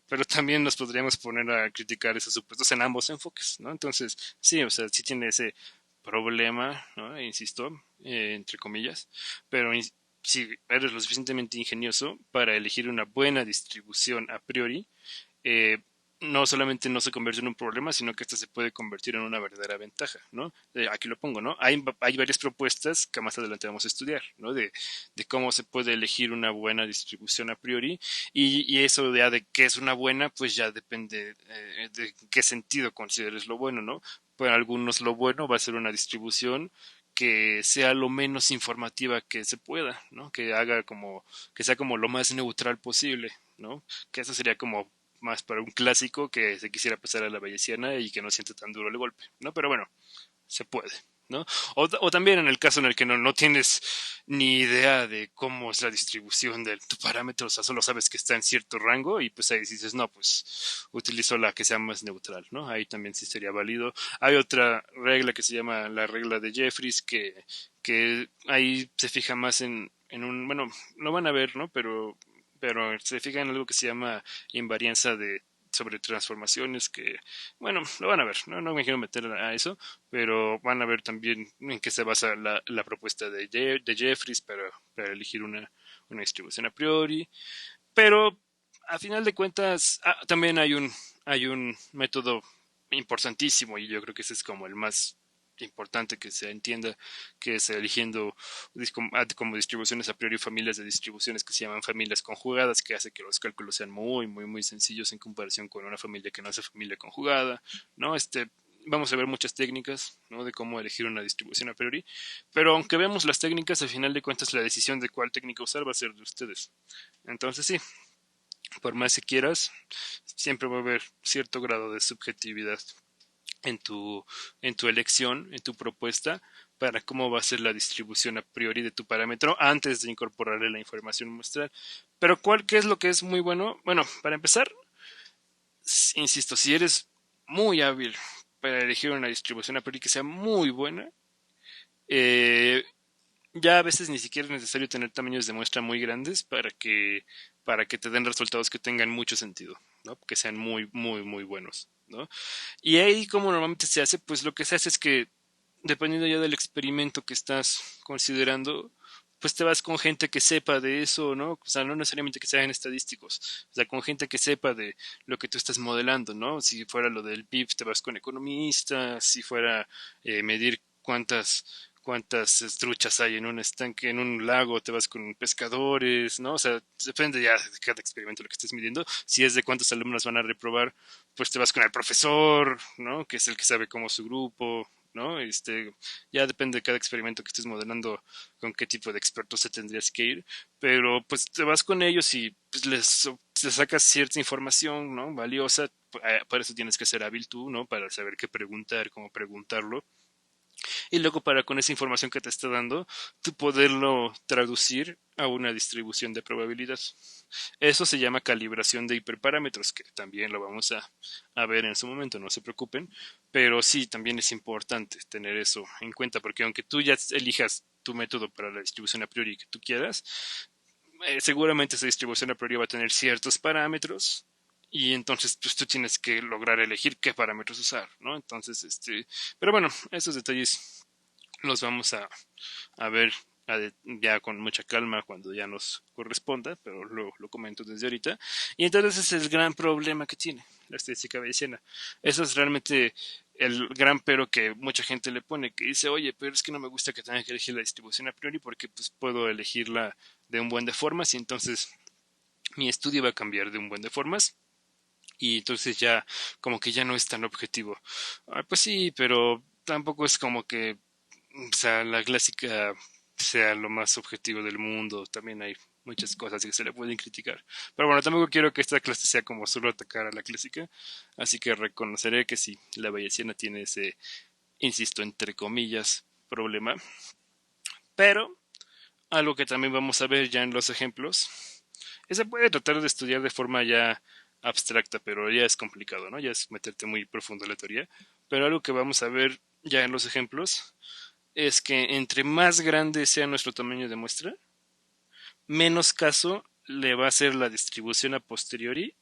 pero también nos podríamos poner a criticar esos supuestos en ambos enfoques, ¿no? Entonces, sí, o sea, sí tiene ese problema, ¿no? Insisto, entre comillas, pero si eres lo suficientemente ingenioso para elegir una buena distribución a priori, eh, no solamente no se convierte en un problema, sino que esta se puede convertir en una verdadera ventaja, ¿no? Aquí lo pongo, ¿no? Hay varias propuestas que más adelante vamos a estudiar, ¿no? De cómo se puede elegir una buena distribución a priori y eso ya de qué es una buena, pues ya depende de qué sentido consideres lo bueno, ¿no? Para algunos lo bueno va a ser una distribución que sea lo menos informativa que se pueda, ¿no? Que sea como lo más neutral posible, ¿no? Que eso sería como más para un clásico que se quisiera pasar a la Bayesiana y que no siente tan duro el golpe, ¿no? Pero bueno, se puede, ¿no? O también en el caso en el que no tienes ni idea de cómo es la distribución de tu parámetro, o sea, solo sabes que está en cierto rango y pues ahí dices, no, pues utilizo la que sea más neutral, ¿no? Ahí también sí sería válido. Hay otra regla que se llama la regla de Jeffries que ahí se fija más en un, bueno, lo van a ver, ¿no? Pero se fija en algo que se llama invarianza sobre transformaciones que, bueno, lo van a ver, no me quiero meter a eso, pero van a ver también en qué se basa la propuesta de Jeffries para elegir una distribución a priori, pero a final de cuentas también hay un método importantísimo y yo creo que ese es como el más importante que se entienda, que es eligiendo como distribuciones a priori familias de distribuciones que se llaman familias conjugadas, que hace que los cálculos sean muy sencillos en comparación con una familia que no hace familia conjugada, ¿no? Vamos a ver muchas técnicas, ¿no? De cómo elegir una distribución a priori, pero aunque vemos las técnicas, al final de cuentas la decisión de cuál técnica usar va a ser de ustedes. Entonces sí, por más que quieras, siempre va a haber cierto grado de subjetividad en en tu elección, en tu propuesta, para cómo va a ser la distribución a priori de tu parámetro antes de incorporarle la información muestral. Pero ¿qué es lo que es muy bueno? Bueno, para empezar, insisto, si eres muy hábil para elegir una distribución a priori que sea muy buena, eh, ya a veces ni siquiera es necesario tener tamaños de muestra muy grandes para que te den resultados que tengan mucho sentido, ¿no? Que sean muy buenos, ¿no? Y ahí, como normalmente se hace, pues lo que se hace es que, dependiendo ya del experimento que estás considerando, pues te vas con gente que sepa de eso, ¿no? O sea, no necesariamente que sean estadísticos, o sea, con gente que sepa de lo que tú estás modelando, ¿no? Si fuera lo del PIB, te vas con economistas, si fuera medir cuántas truchas hay en un estanque, en un lago, te vas con pescadores, ¿no? O sea, depende ya de cada experimento lo que estés midiendo. Si es de cuántos alumnos van a reprobar, pues te vas con el profesor, ¿no? Que es el que sabe cómo es su grupo, ¿no? Ya depende de cada experimento que estés modelando con qué tipo de expertos te tendrías que ir, pero pues te vas con ellos y pues les sacas cierta información, ¿no? Valiosa, para eso tienes que ser hábil tú, ¿no? Para saber qué preguntar, cómo preguntarlo y luego para con esa información que te está dando, tú poderlo traducir a una distribución de probabilidad. Eso se llama calibración de hiperparámetros, que también lo vamos a ver en su momento, no se preocupen, pero sí, también es importante tener eso en cuenta, porque aunque tú ya elijas tu método para la distribución a priori que tú quieras, seguramente esa distribución a priori va a tener ciertos parámetros y entonces pues tú tienes que lograr elegir qué parámetros usar, ¿no? Entonces, pero bueno, esos detalles los vamos a ver ya con mucha calma cuando ya nos corresponda, pero lo comento desde ahorita. Y entonces ese es el gran problema que tiene la estadística bayesiana. Eso es realmente el gran pero que mucha gente le pone, que dice, oye, pero es que no me gusta que tenga que elegir la distribución a priori porque pues puedo elegirla de un buen de formas y entonces mi estudio va a cambiar de un buen de formas y entonces ya como que ya no es tan objetivo. Ah, pues sí, pero tampoco es como que o sea, la clásica sea lo más objetivo del mundo. También hay muchas cosas que se le pueden criticar. Pero bueno, tampoco quiero que esta clase sea como solo atacar a la clásica. Así que reconoceré que sí, la bayesiana tiene ese, insisto, entre comillas, problema. Pero algo que también vamos a ver ya en los ejemplos, se puede tratar de estudiar de forma ya abstracta, pero ya es complicado, ¿no? Ya es meterte muy profundo en la teoría. Pero algo que vamos a ver ya en los ejemplos es que entre más grande sea nuestro tamaño de muestra, menos caso le va a hacer la distribución a posteriori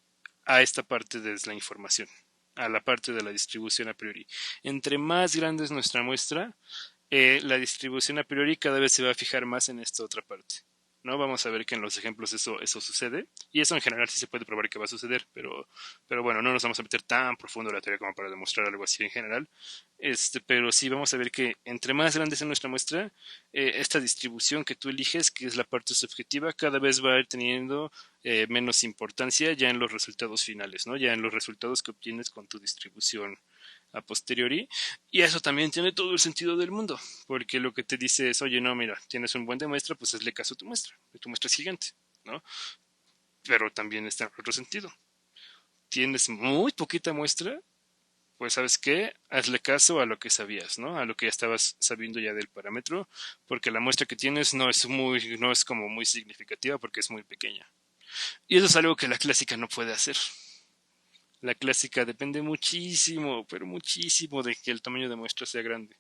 a esta parte de la información, a la parte de la distribución a priori. Entre más grande es nuestra muestra, la distribución a priori cada vez se va a fijar más en esta otra parte. ¿No? Vamos a ver que en los ejemplos eso sucede. Y eso en general sí se puede probar que va a suceder, pero bueno, no nos vamos a meter tan profundo en la teoría como para demostrar algo así en general. Pero sí vamos a ver que entre más grande sea nuestra muestra, esta distribución que tú eliges, que es la parte subjetiva, cada vez va a ir teniendo menos importancia ya en los resultados finales, ¿no? Ya en los resultados que obtienes con tu distribución a posteriori. Y eso también tiene todo el sentido del mundo, porque lo que te dice es, oye, no, mira, tienes un buen de muestra, pues hazle caso a tu muestra es gigante, ¿no? Pero también está en otro sentido. Tienes muy poquita muestra, pues sabes qué, hazle caso a lo que sabías, ¿no? A lo que ya estabas sabiendo ya del parámetro, porque la muestra que tienes no es como muy significativa porque es muy pequeña. Y eso es algo que la clásica no puede hacer. La clásica depende muchísimo, pero muchísimo de que el tamaño de muestra sea grande.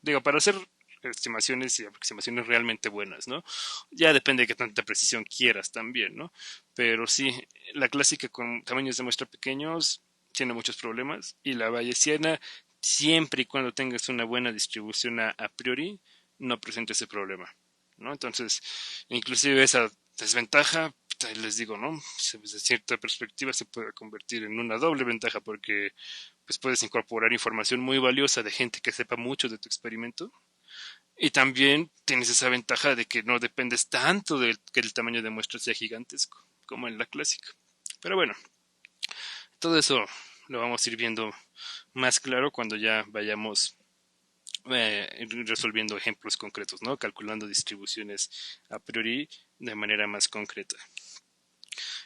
Digo, para hacer estimaciones y aproximaciones realmente buenas, ¿no? Ya depende de qué tanta precisión quieras también, ¿no? Pero sí, la clásica con tamaños de muestra pequeños tiene muchos problemas y la bayesiana, siempre y cuando tengas una buena distribución a priori, no presenta ese problema, ¿no? Entonces, inclusive esa desventaja, les digo, ¿no? Desde cierta perspectiva se puede convertir en una doble ventaja porque pues puedes incorporar información muy valiosa de gente que sepa mucho de tu experimento y también tienes esa ventaja de que no dependes tanto de que el tamaño de muestra sea gigantesco como en la clásica. Pero bueno, todo eso lo vamos a ir viendo más claro cuando ya vayamos resolviendo ejemplos concretos, ¿no? Calculando distribuciones a priori de manera más concreta.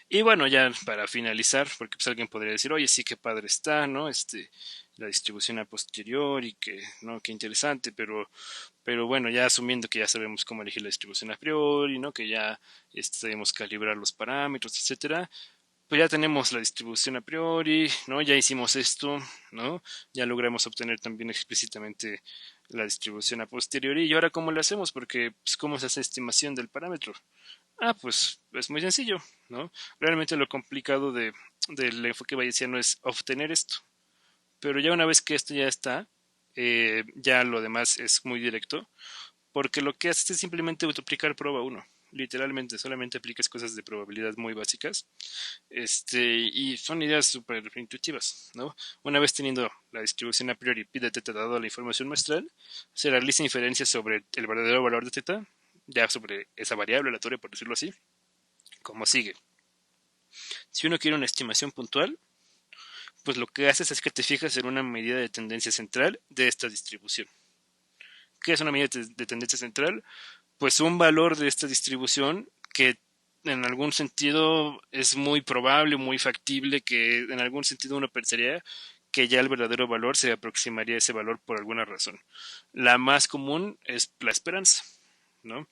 Y bueno, ya para finalizar, porque pues alguien podría decir, oye, sí, qué padre está, ¿no? La distribución a posteriori, que, ¿no? Qué interesante, pero bueno, ya asumiendo que ya sabemos cómo elegir la distribución a priori, ¿no? Que ya sabemos calibrar los parámetros, etcétera, pues ya tenemos la distribución a priori, ¿no? Ya hicimos esto, ¿no? Ya logramos obtener también explícitamente la distribución a posteriori. ¿Y ahora cómo lo hacemos? Porque, pues, ¿cómo se hace estimación del parámetro? Ah, pues es muy sencillo, ¿no? Realmente lo complicado del enfoque bayesiano es obtener esto. Pero ya una vez que esto ya está, ya lo demás es muy directo, porque lo que haces es simplemente multiplicar prueba uno. Literalmente, solamente aplicas cosas de probabilidad muy básicas. Y son ideas súper intuitivas, ¿no? Una vez teniendo la distribución a priori pi de teta dado la información muestral, se realiza inferencia sobre el verdadero valor de teta, ya sobre esa variable aleatoria, por decirlo así, como sigue. Si uno quiere una estimación puntual, pues lo que haces es que te fijas en una medida de tendencia central de esta distribución. ¿Qué es una medida de tendencia central? Pues un valor de esta distribución que en algún sentido es muy probable, muy factible, que en algún sentido uno pensaría que ya el verdadero valor se aproximaría a ese valor por alguna razón. La más común es la esperanza, ¿no?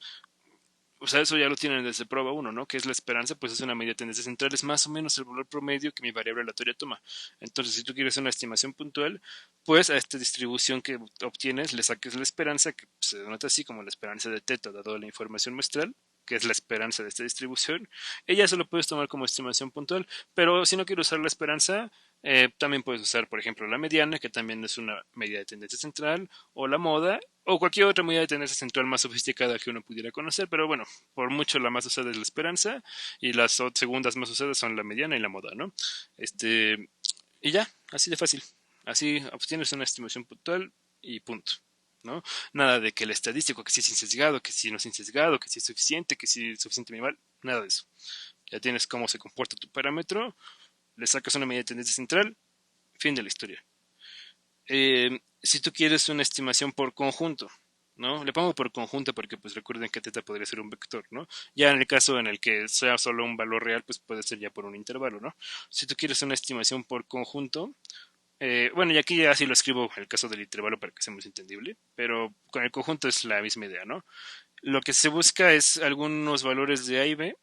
O sea, eso ya lo tienen desde prueba uno, ¿no? Que es la esperanza, pues es una medida de tendencia central, es más o menos el valor promedio que mi variable aleatoria toma. Entonces, si tú quieres una estimación puntual, pues a esta distribución que obtienes le saques la esperanza, que se denota así como la esperanza de teta, dado la información muestral, que es la esperanza de esta distribución, ella solo puedes tomar como estimación puntual, pero si no quieres usar la esperanza, también puedes usar, por ejemplo, la mediana, que también es una medida de tendencia central, o la moda, o cualquier otra medida de tendencia central más sofisticada que uno pudiera conocer, pero bueno, por mucho la más usada es la esperanza, y las segundas más usadas son la mediana y la moda, ¿no? Y ya, así de fácil. Así obtienes una estimación puntual y punto. ¿No? Nada de que el estadístico, que si es insesgado, que si no es insesgado, que si es suficiente, que si es suficiente minimal, nada de eso. Ya tienes cómo se comporta tu parámetro, le sacas una medida de tendencia central, fin de la historia. Si tú quieres una estimación por conjunto, ¿no? Le pongo por conjunto porque pues recuerden que teta podría ser un vector, ¿no? Ya en el caso en el que sea solo un valor real, pues puede ser ya por un intervalo, ¿no? Si tú quieres una estimación por conjunto, bueno, y aquí ya sí lo escribo en el caso del intervalo para que sea más entendible, pero con el conjunto es la misma idea, ¿no? Lo que se busca es algunos valores de A y B,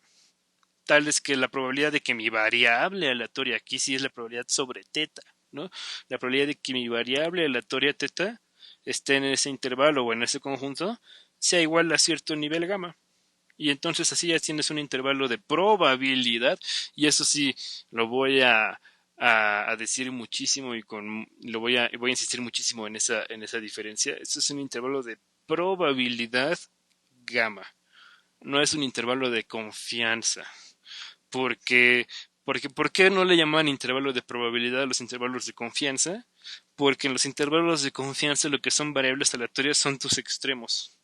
tales que la probabilidad de que mi variable aleatoria, aquí sí es la probabilidad sobre teta, ¿no? La probabilidad de que mi variable aleatoria teta esté en ese intervalo o en ese conjunto sea igual a cierto nivel gamma. Y entonces así ya tienes un intervalo de probabilidad, y eso sí lo voy a decir muchísimo y voy a insistir muchísimo en esa diferencia. Esto es un intervalo de probabilidad gamma, no es un intervalo de confianza. Porque, ¿por qué no le llaman intervalo de probabilidad a los intervalos de confianza? Porque en los intervalos de confianza lo que son variables aleatorias son tus extremos,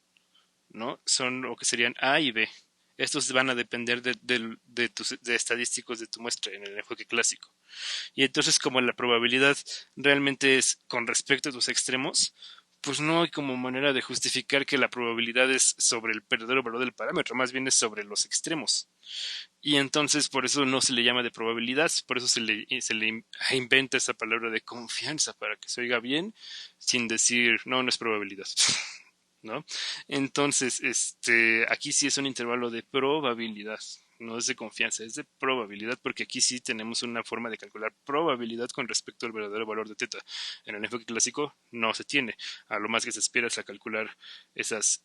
¿no? Son lo que serían A y B. Estos van a depender de estadísticos de tu muestra en el enfoque clásico. Y entonces, como la probabilidad realmente es con respecto a tus extremos, pues no hay como manera de justificar que la probabilidad es sobre el verdadero valor del parámetro, más bien es sobre los extremos. Y entonces por eso no se le llama de probabilidad, por eso se le inventa esa palabra de confianza para que se oiga bien, sin decir, no, no es probabilidad. ¿No? Entonces, aquí sí es un intervalo de probabilidad, no es de confianza, es de probabilidad, porque aquí sí tenemos una forma de calcular probabilidad con respecto al verdadero valor de teta. En el enfoque clásico no se tiene, a lo más que se aspira es a calcular esas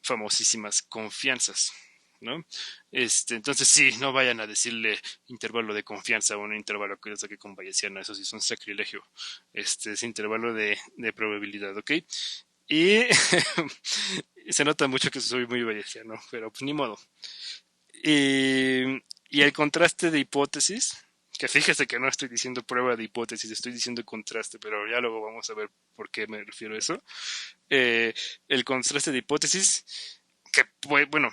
famosísimas confianzas. ¿No? Entonces sí, no vayan a decirle intervalo de confianza o un intervalo que yo saqué con bayesiana, eso sí es un sacrilegio. Es intervalo de probabilidad, ¿ok? Y se nota mucho que soy muy bayesiano, pero pues ni modo. Y el contraste de hipótesis, que fíjese que no estoy diciendo prueba de hipótesis, estoy diciendo contraste, pero ya luego vamos a ver por qué me refiero a eso. El contraste de hipótesis, que bueno,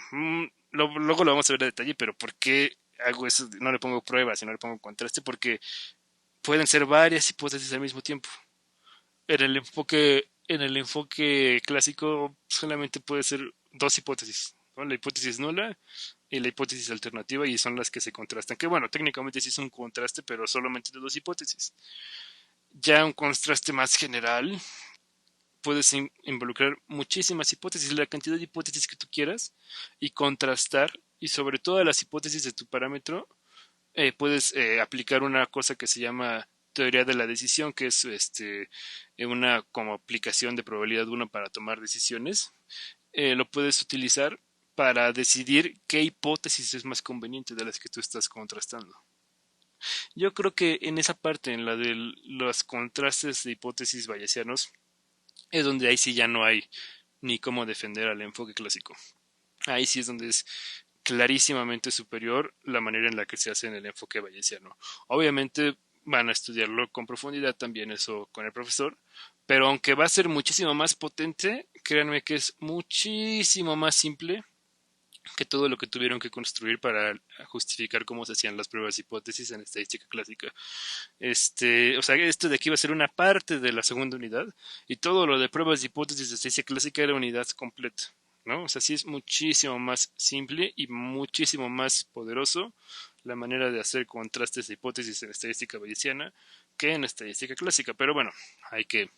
luego lo vamos a ver a detalle, pero ¿por qué hago eso? No le pongo prueba, sino le pongo contraste, porque pueden ser varias hipótesis al mismo tiempo. En el enfoque clásico solamente puede ser dos hipótesis, ¿no? La hipótesis nula y la hipótesis alternativa, y son las que se contrastan. Que bueno, técnicamente sí es un contraste, pero solamente de dos hipótesis. Ya un contraste más general, puedes involucrar muchísimas hipótesis, la cantidad de hipótesis que tú quieras, y contrastar, y sobre todo las hipótesis de tu parámetro, puedes aplicar una cosa que se llama teoría de la decisión, que es una como aplicación de probabilidad 1 para tomar decisiones. Lo puedes utilizar para decidir qué hipótesis es más conveniente de las que tú estás contrastando. Yo creo que en esa parte, en la de los contrastes de hipótesis bayesianos, es donde ahí sí ya no hay ni cómo defender al enfoque clásico. Ahí sí es donde es clarísimamente superior la manera en la que se hace en el enfoque bayesiano. Obviamente van a estudiarlo con profundidad también eso con el profesor, pero aunque va a ser muchísimo más potente, créanme que es muchísimo más simple que todo lo que tuvieron que construir para justificar cómo se hacían las pruebas de hipótesis en estadística clásica. O sea, esto de aquí va a ser una parte de la segunda unidad, y todo lo de pruebas de hipótesis de estadística clásica era unidad completa, ¿no? O sea, sí es muchísimo más simple y muchísimo más poderoso la manera de hacer contrastes de hipótesis en estadística bayesiana que en estadística clásica, pero bueno, hay que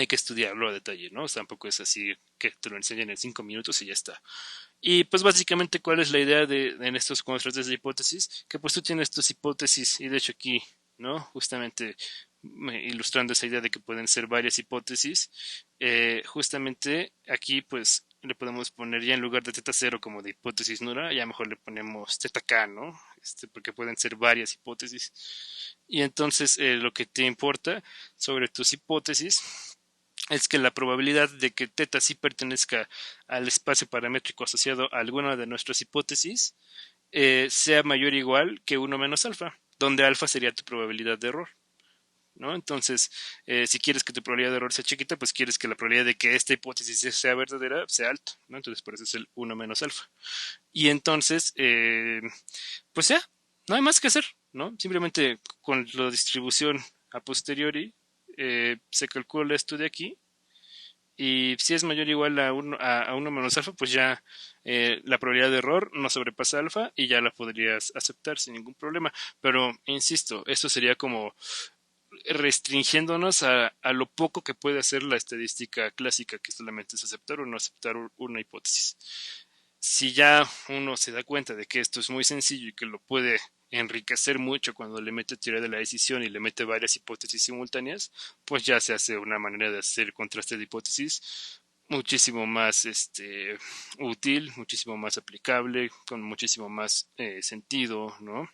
estudiarlo a detalle, ¿no? O sea, tampoco es así que te lo enseñen en 5 minutos y ya está. Y pues básicamente, ¿cuál es la idea en estos contrastes de hipótesis? Que pues tú tienes tus hipótesis, y de hecho aquí, ¿no? Justamente ilustrando esa idea de que pueden ser varias hipótesis, justamente aquí pues le podemos poner ya en lugar de teta cero como de hipótesis nula, ya mejor le ponemos teta k, ¿no? Porque pueden ser varias hipótesis. Y entonces lo que te importa sobre tus hipótesis es que la probabilidad de que teta sí pertenezca al espacio paramétrico asociado a alguna de nuestras hipótesis sea mayor o igual que uno menos alfa, donde alfa sería tu probabilidad de error. ¿No? Entonces, si quieres que tu probabilidad de error sea chiquita, pues quieres que la probabilidad de que esta hipótesis sea verdadera sea alta, ¿no? Entonces, por eso es el uno menos alfa. Y entonces, pues ya, no hay más que hacer, ¿no? Simplemente con la distribución a posteriori se calcula esto de aquí y si es mayor o igual a 1 menos alfa, pues ya la probabilidad de error no sobrepasa alfa y ya la podrías aceptar sin ningún problema. Pero, insisto, esto sería como restringiéndonos a lo poco que puede hacer la estadística clásica, que solamente es aceptar o no aceptar una hipótesis. Si ya uno se da cuenta de que esto es muy sencillo y que lo puede enriquecer mucho cuando le mete teoría de la decisión y le mete varias hipótesis simultáneas, pues ya se hace una manera de hacer contraste de hipótesis muchísimo más útil, muchísimo más aplicable, con muchísimo más sentido, ¿no?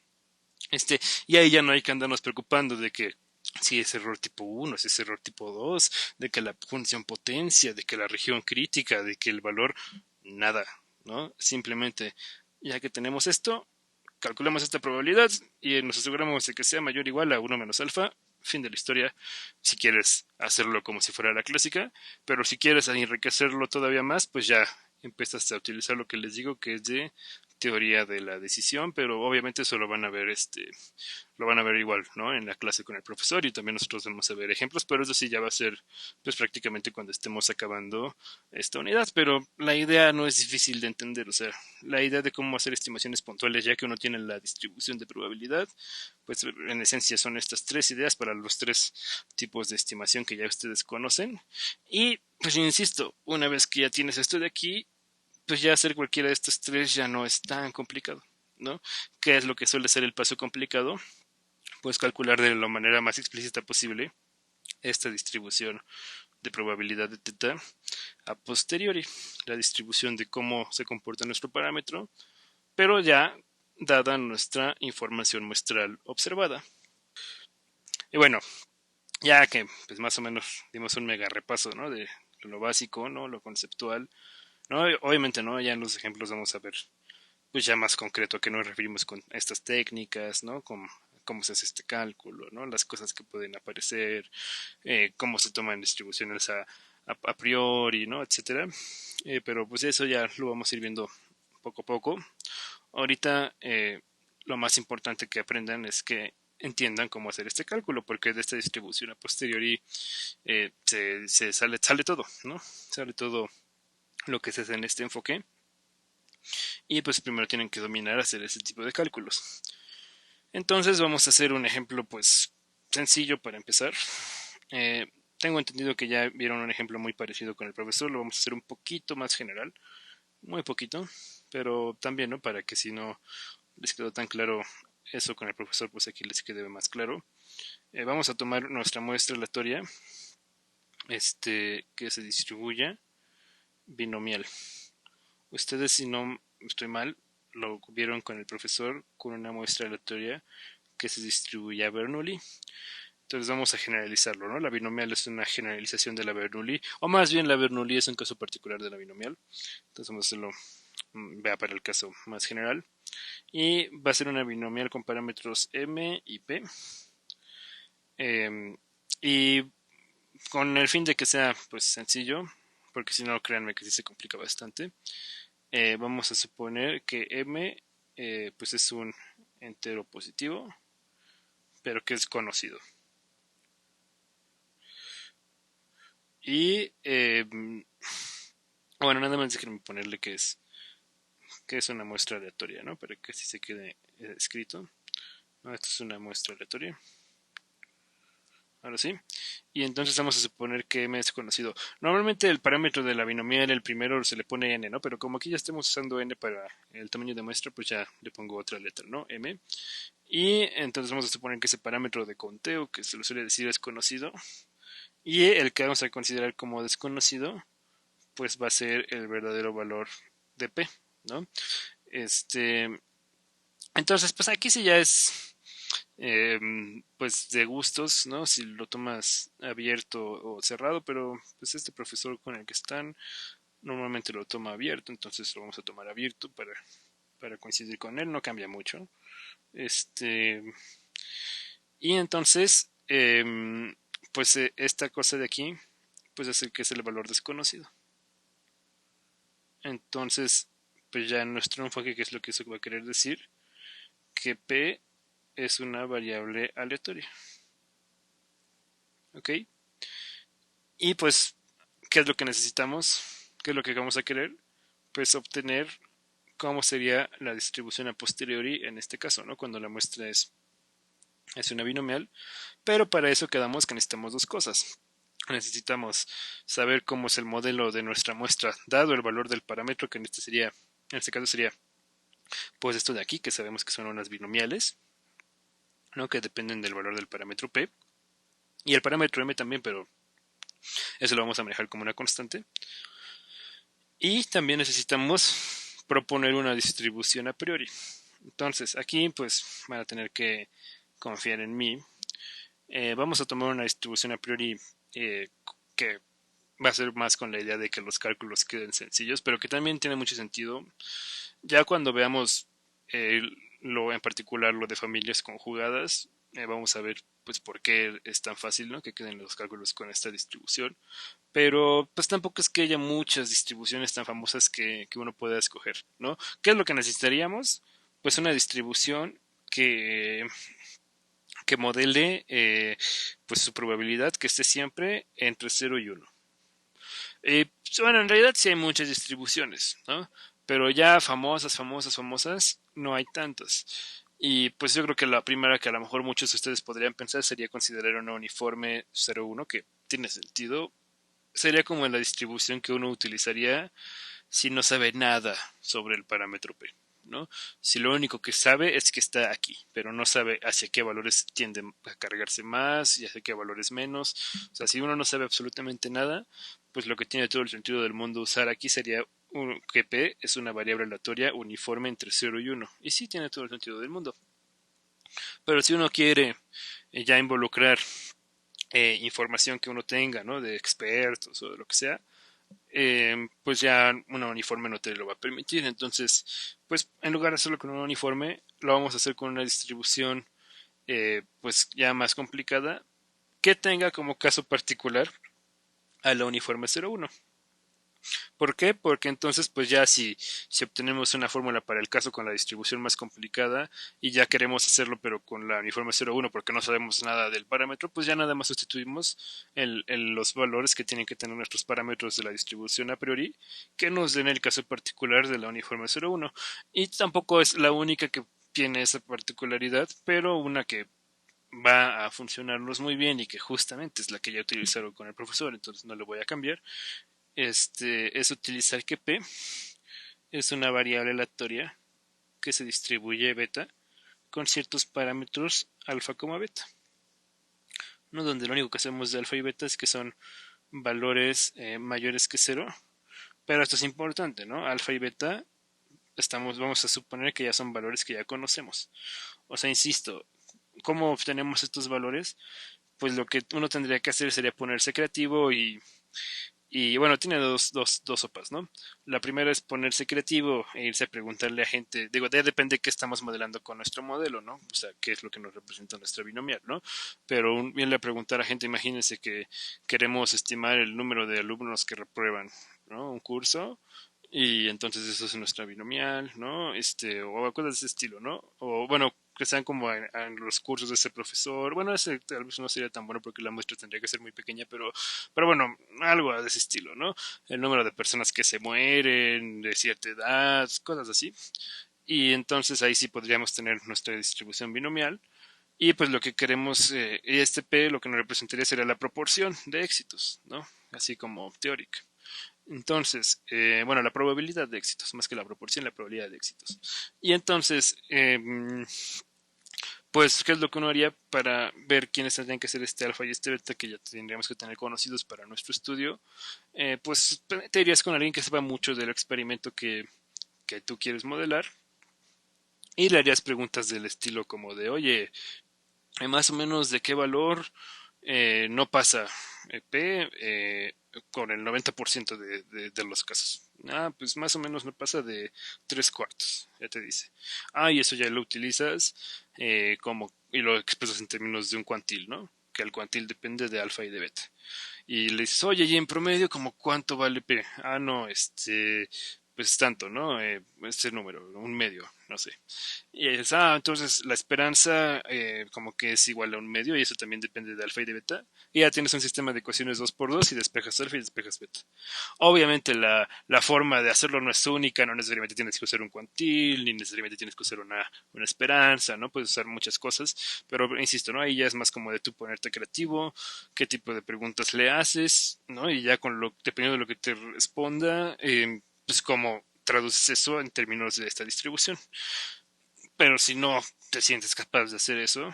Y ahí ya no hay que andarnos preocupando de que si es error tipo 1, si es error tipo 2, de que la función potencia, de que la región crítica, de que el valor, nada, ¿no? Simplemente, ya que tenemos esto, calculamos esta probabilidad y nos aseguramos de que sea mayor o igual a 1 menos alfa, fin de la historia, si quieres hacerlo como si fuera la clásica, pero si quieres enriquecerlo todavía más, pues ya empiezas a utilizar lo que les digo, que es de teoría de la decisión, pero obviamente eso lo van a ver igual, ¿no? En la clase con el profesor y también nosotros vamos a ver ejemplos, pero eso sí ya va a ser pues prácticamente cuando estemos acabando esta unidad, pero la idea no es difícil de entender, o sea, la idea de cómo hacer estimaciones puntuales ya que uno tiene la distribución de probabilidad, pues en esencia son estas tres ideas para los tres tipos de estimación que ya ustedes conocen y pues insisto, una vez que ya tienes esto de aquí, pues ya hacer cualquiera de estos tres ya no es tan complicado, ¿no? ¿Qué es lo que suele ser el paso complicado? Puedes calcular de la manera más explícita posible esta distribución de probabilidad de teta a posteriori, la distribución de cómo se comporta nuestro parámetro, pero ya dada nuestra información muestral observada. Y bueno, ya que pues más o menos dimos un mega repaso, ¿no? De lo básico, ¿no? Lo conceptual, ¿no? Obviamente, ¿no? Ya en los ejemplos vamos a ver pues ya más concreto a qué nos referimos con estas técnicas, ¿no? Cómo se hace este cálculo, ¿no? Las cosas que pueden aparecer, cómo se toman distribuciones a priori, ¿no? Etcétera. Pero pues eso ya lo vamos a ir viendo poco a poco. Ahorita lo más importante que aprendan es que entiendan cómo hacer este cálculo, porque de esta distribución a posteriori sale todo, ¿no? Sale todo lo que se hace en este enfoque. Y pues primero tienen que dominar hacer ese tipo de cálculos. Entonces vamos a hacer un ejemplo pues sencillo para empezar. Eh, Tengo entendido que ya vieron un ejemplo muy parecido con el profesor, lo vamos a hacer un poquito más general, muy poquito, pero también, ¿no? Para que si no les quedó tan claro eso con el profesor, pues aquí les quede más claro. Vamos a tomar nuestra muestra aleatoria, que se distribuya binomial. Ustedes, si no estoy mal, lo vieron con el profesor con una muestra aleatoria que se distribuye a Bernoulli. Entonces vamos a generalizarlo, ¿no? La binomial es una generalización de la Bernoulli, o más bien la Bernoulli es un caso particular de la binomial. Entonces vamos a hacerlo, vea para el caso más general. Y va a ser una binomial con parámetros m y p. Y con el fin de que sea pues sencillo, porque si no, créanme que sí se complica bastante. Vamos a suponer que m pues es un entero positivo, pero que es conocido. Y bueno, nada más déjenme ponerle que es una muestra aleatoria, ¿no? Para que así se quede escrito. ¿No? Esto es una muestra aleatoria. Ahora sí. Y entonces vamos a suponer que m es conocido. Normalmente el parámetro de la binomial, el primero se le pone n, ¿no? Pero como aquí ya estamos usando n para el tamaño de muestra, pues ya le pongo otra letra, ¿no? M. Y entonces vamos a suponer que ese parámetro de conteo, que se lo suele decir es conocido, y el que vamos a considerar como desconocido, pues va a ser el verdadero valor de P, ¿no? Entonces, pues aquí sí ya es pues de gustos, ¿no? Si lo tomas abierto o cerrado, pero pues este profesor con el que están normalmente lo toma abierto, entonces lo vamos a tomar abierto para coincidir con él, no cambia mucho. Este, y entonces, pues esta cosa de aquí, pues es el que es el valor desconocido. Entonces, pues ya en nuestro enfoque, ¿qué es lo que eso va a querer decir? Que P es una variable aleatoria. ¿Ok? Y pues, ¿qué es lo que necesitamos? ¿Qué es lo que vamos a querer? Pues obtener cómo sería la distribución a posteriori en este caso, ¿no? Cuando la muestra es una binomial. Pero para eso quedamos que necesitamos dos cosas. Necesitamos saber cómo es el modelo de nuestra muestra, dado el valor del parámetro, que en este caso sería, pues esto de aquí, que sabemos que son unas binomiales, ¿no? Que dependen del valor del parámetro P. Y el parámetro M también, pero eso lo vamos a manejar como una constante. Y también necesitamos proponer una distribución a priori. Entonces, aquí pues van a tener que confiar en mí. Vamos a tomar una distribución a priori que va a ser más con la idea de que los cálculos queden sencillos, pero que también tiene mucho sentido. Ya cuando veamos eh, lo en particular lo de familias conjugadas, vamos a ver pues por qué es tan fácil, ¿no? Que queden los cálculos con esta distribución. Pero pues tampoco es que haya muchas distribuciones tan famosas que uno pueda escoger, ¿no? ¿Qué es lo que necesitaríamos? Pues una distribución que, que modele pues su probabilidad que esté siempre entre 0 y 1. Bueno, en realidad sí hay muchas distribuciones, ¿no? Pero ya famosas, no hay tantas. Y pues yo creo que la primera que a lo mejor muchos de ustedes podrían pensar sería considerar una uniforme 0,1, que tiene sentido. Sería como la distribución que uno utilizaría si no sabe nada sobre el parámetro P, ¿no? Si lo único que sabe es que está aquí, pero no sabe hacia qué valores tienden a cargarse más y hacia qué valores menos. O sea, si uno no sabe absolutamente nada, pues lo que tiene todo el sentido del mundo usar aquí sería que P es una variable aleatoria uniforme entre 0 y 1. Y sí tiene todo el sentido del mundo. Pero si uno quiere ya involucrar información que uno tenga, ¿no? De expertos o de lo que sea, pues ya una uniforme no te lo va a permitir. Entonces, pues en lugar de hacerlo con una uniforme, lo vamos a hacer con una distribución pues ya más complicada que tenga como caso particular a la uniforme 0,1. ¿Por qué? Porque entonces pues ya si obtenemos una fórmula para el caso con la distribución más complicada y ya queremos hacerlo pero con la uniforme 0,1 porque no sabemos nada del parámetro, pues ya nada más sustituimos los valores que tienen que tener nuestros parámetros de la distribución a priori que nos den el caso particular de la uniforme 0,1. Y tampoco es la única que tiene esa particularidad, pero una que va a funcionarnos muy bien y que justamente es la que ya utilizaron con el profesor, entonces no le voy a cambiar, es utilizar que P es una variable aleatoria que se distribuye beta con ciertos parámetros alfa, beta, ¿no? Donde lo único que hacemos de alfa y beta es que son valores mayores que cero, pero esto es importante, ¿no? Alfa y beta vamos a suponer que ya son valores que ya conocemos. O sea, insisto, ¿cómo obtenemos estos valores? Pues lo que uno tendría que hacer sería ponerse creativo y bueno, tiene dos sopas, ¿no? La primera es ponerse creativo e irse a preguntarle a gente, digo, ya depende de qué estamos modelando con nuestro modelo, ¿no? O sea, qué es lo que nos representa nuestra binomial, ¿no? Pero bien a preguntar a gente, imagínense que queremos estimar el número de alumnos que reprueban, ¿no? Un curso, y entonces eso es nuestra binomial, ¿no? O cosas de ese estilo, ¿no? O bueno, que sean como en los cursos de ese profesor. Bueno, ese tal vez no sería tan bueno porque la muestra tendría que ser muy pequeña, pero bueno, algo de ese estilo, ¿no? El número de personas que se mueren, de cierta edad, cosas así. Y entonces ahí sí podríamos tener nuestra distribución binomial. Y pues lo que queremos, este P lo que nos representaría sería la proporción de éxitos, ¿no? Así como teórica. Entonces, bueno, la probabilidad de éxitos, más que la proporción, la probabilidad de éxitos. Y entonces, Pues, ¿qué es lo que uno haría para ver quiénes tendrían que ser este alfa y este beta que ya tendríamos que tener conocidos para nuestro estudio? Pues te irías con alguien que sepa mucho del experimento que tú quieres modelar y le harías preguntas del estilo como de, oye, más o menos de qué valor no pasa P con el 90% de los casos. Ah, pues más o menos no pasa de 3 cuartos, ya te dice. Ah, y eso ya lo utilizas y lo expresas en términos de un cuantil, ¿no? Que el cuantil depende de alfa y de beta. Y le dices, oye, y en promedio, ¿como cuánto vale P? Ah, no, pues tanto, ¿no? Este número, un medio, no sé. Y dices, entonces la esperanza como que es igual a un medio y eso también depende de alfa y de beta. Y ya tienes un sistema de ecuaciones 2 por 2 y despejas alfa y despejas beta. Obviamente la forma de hacerlo no es única, no necesariamente tienes que usar un cuantil, ni necesariamente tienes que usar una esperanza, ¿no? Puedes usar muchas cosas, pero insisto, ¿no? Ahí ya es más como de tú ponerte creativo, qué tipo de preguntas le haces, ¿no? Y ya dependiendo de lo que te responda, pues cómo traduces eso en términos de esta distribución. Pero si no te sientes capaz de hacer eso,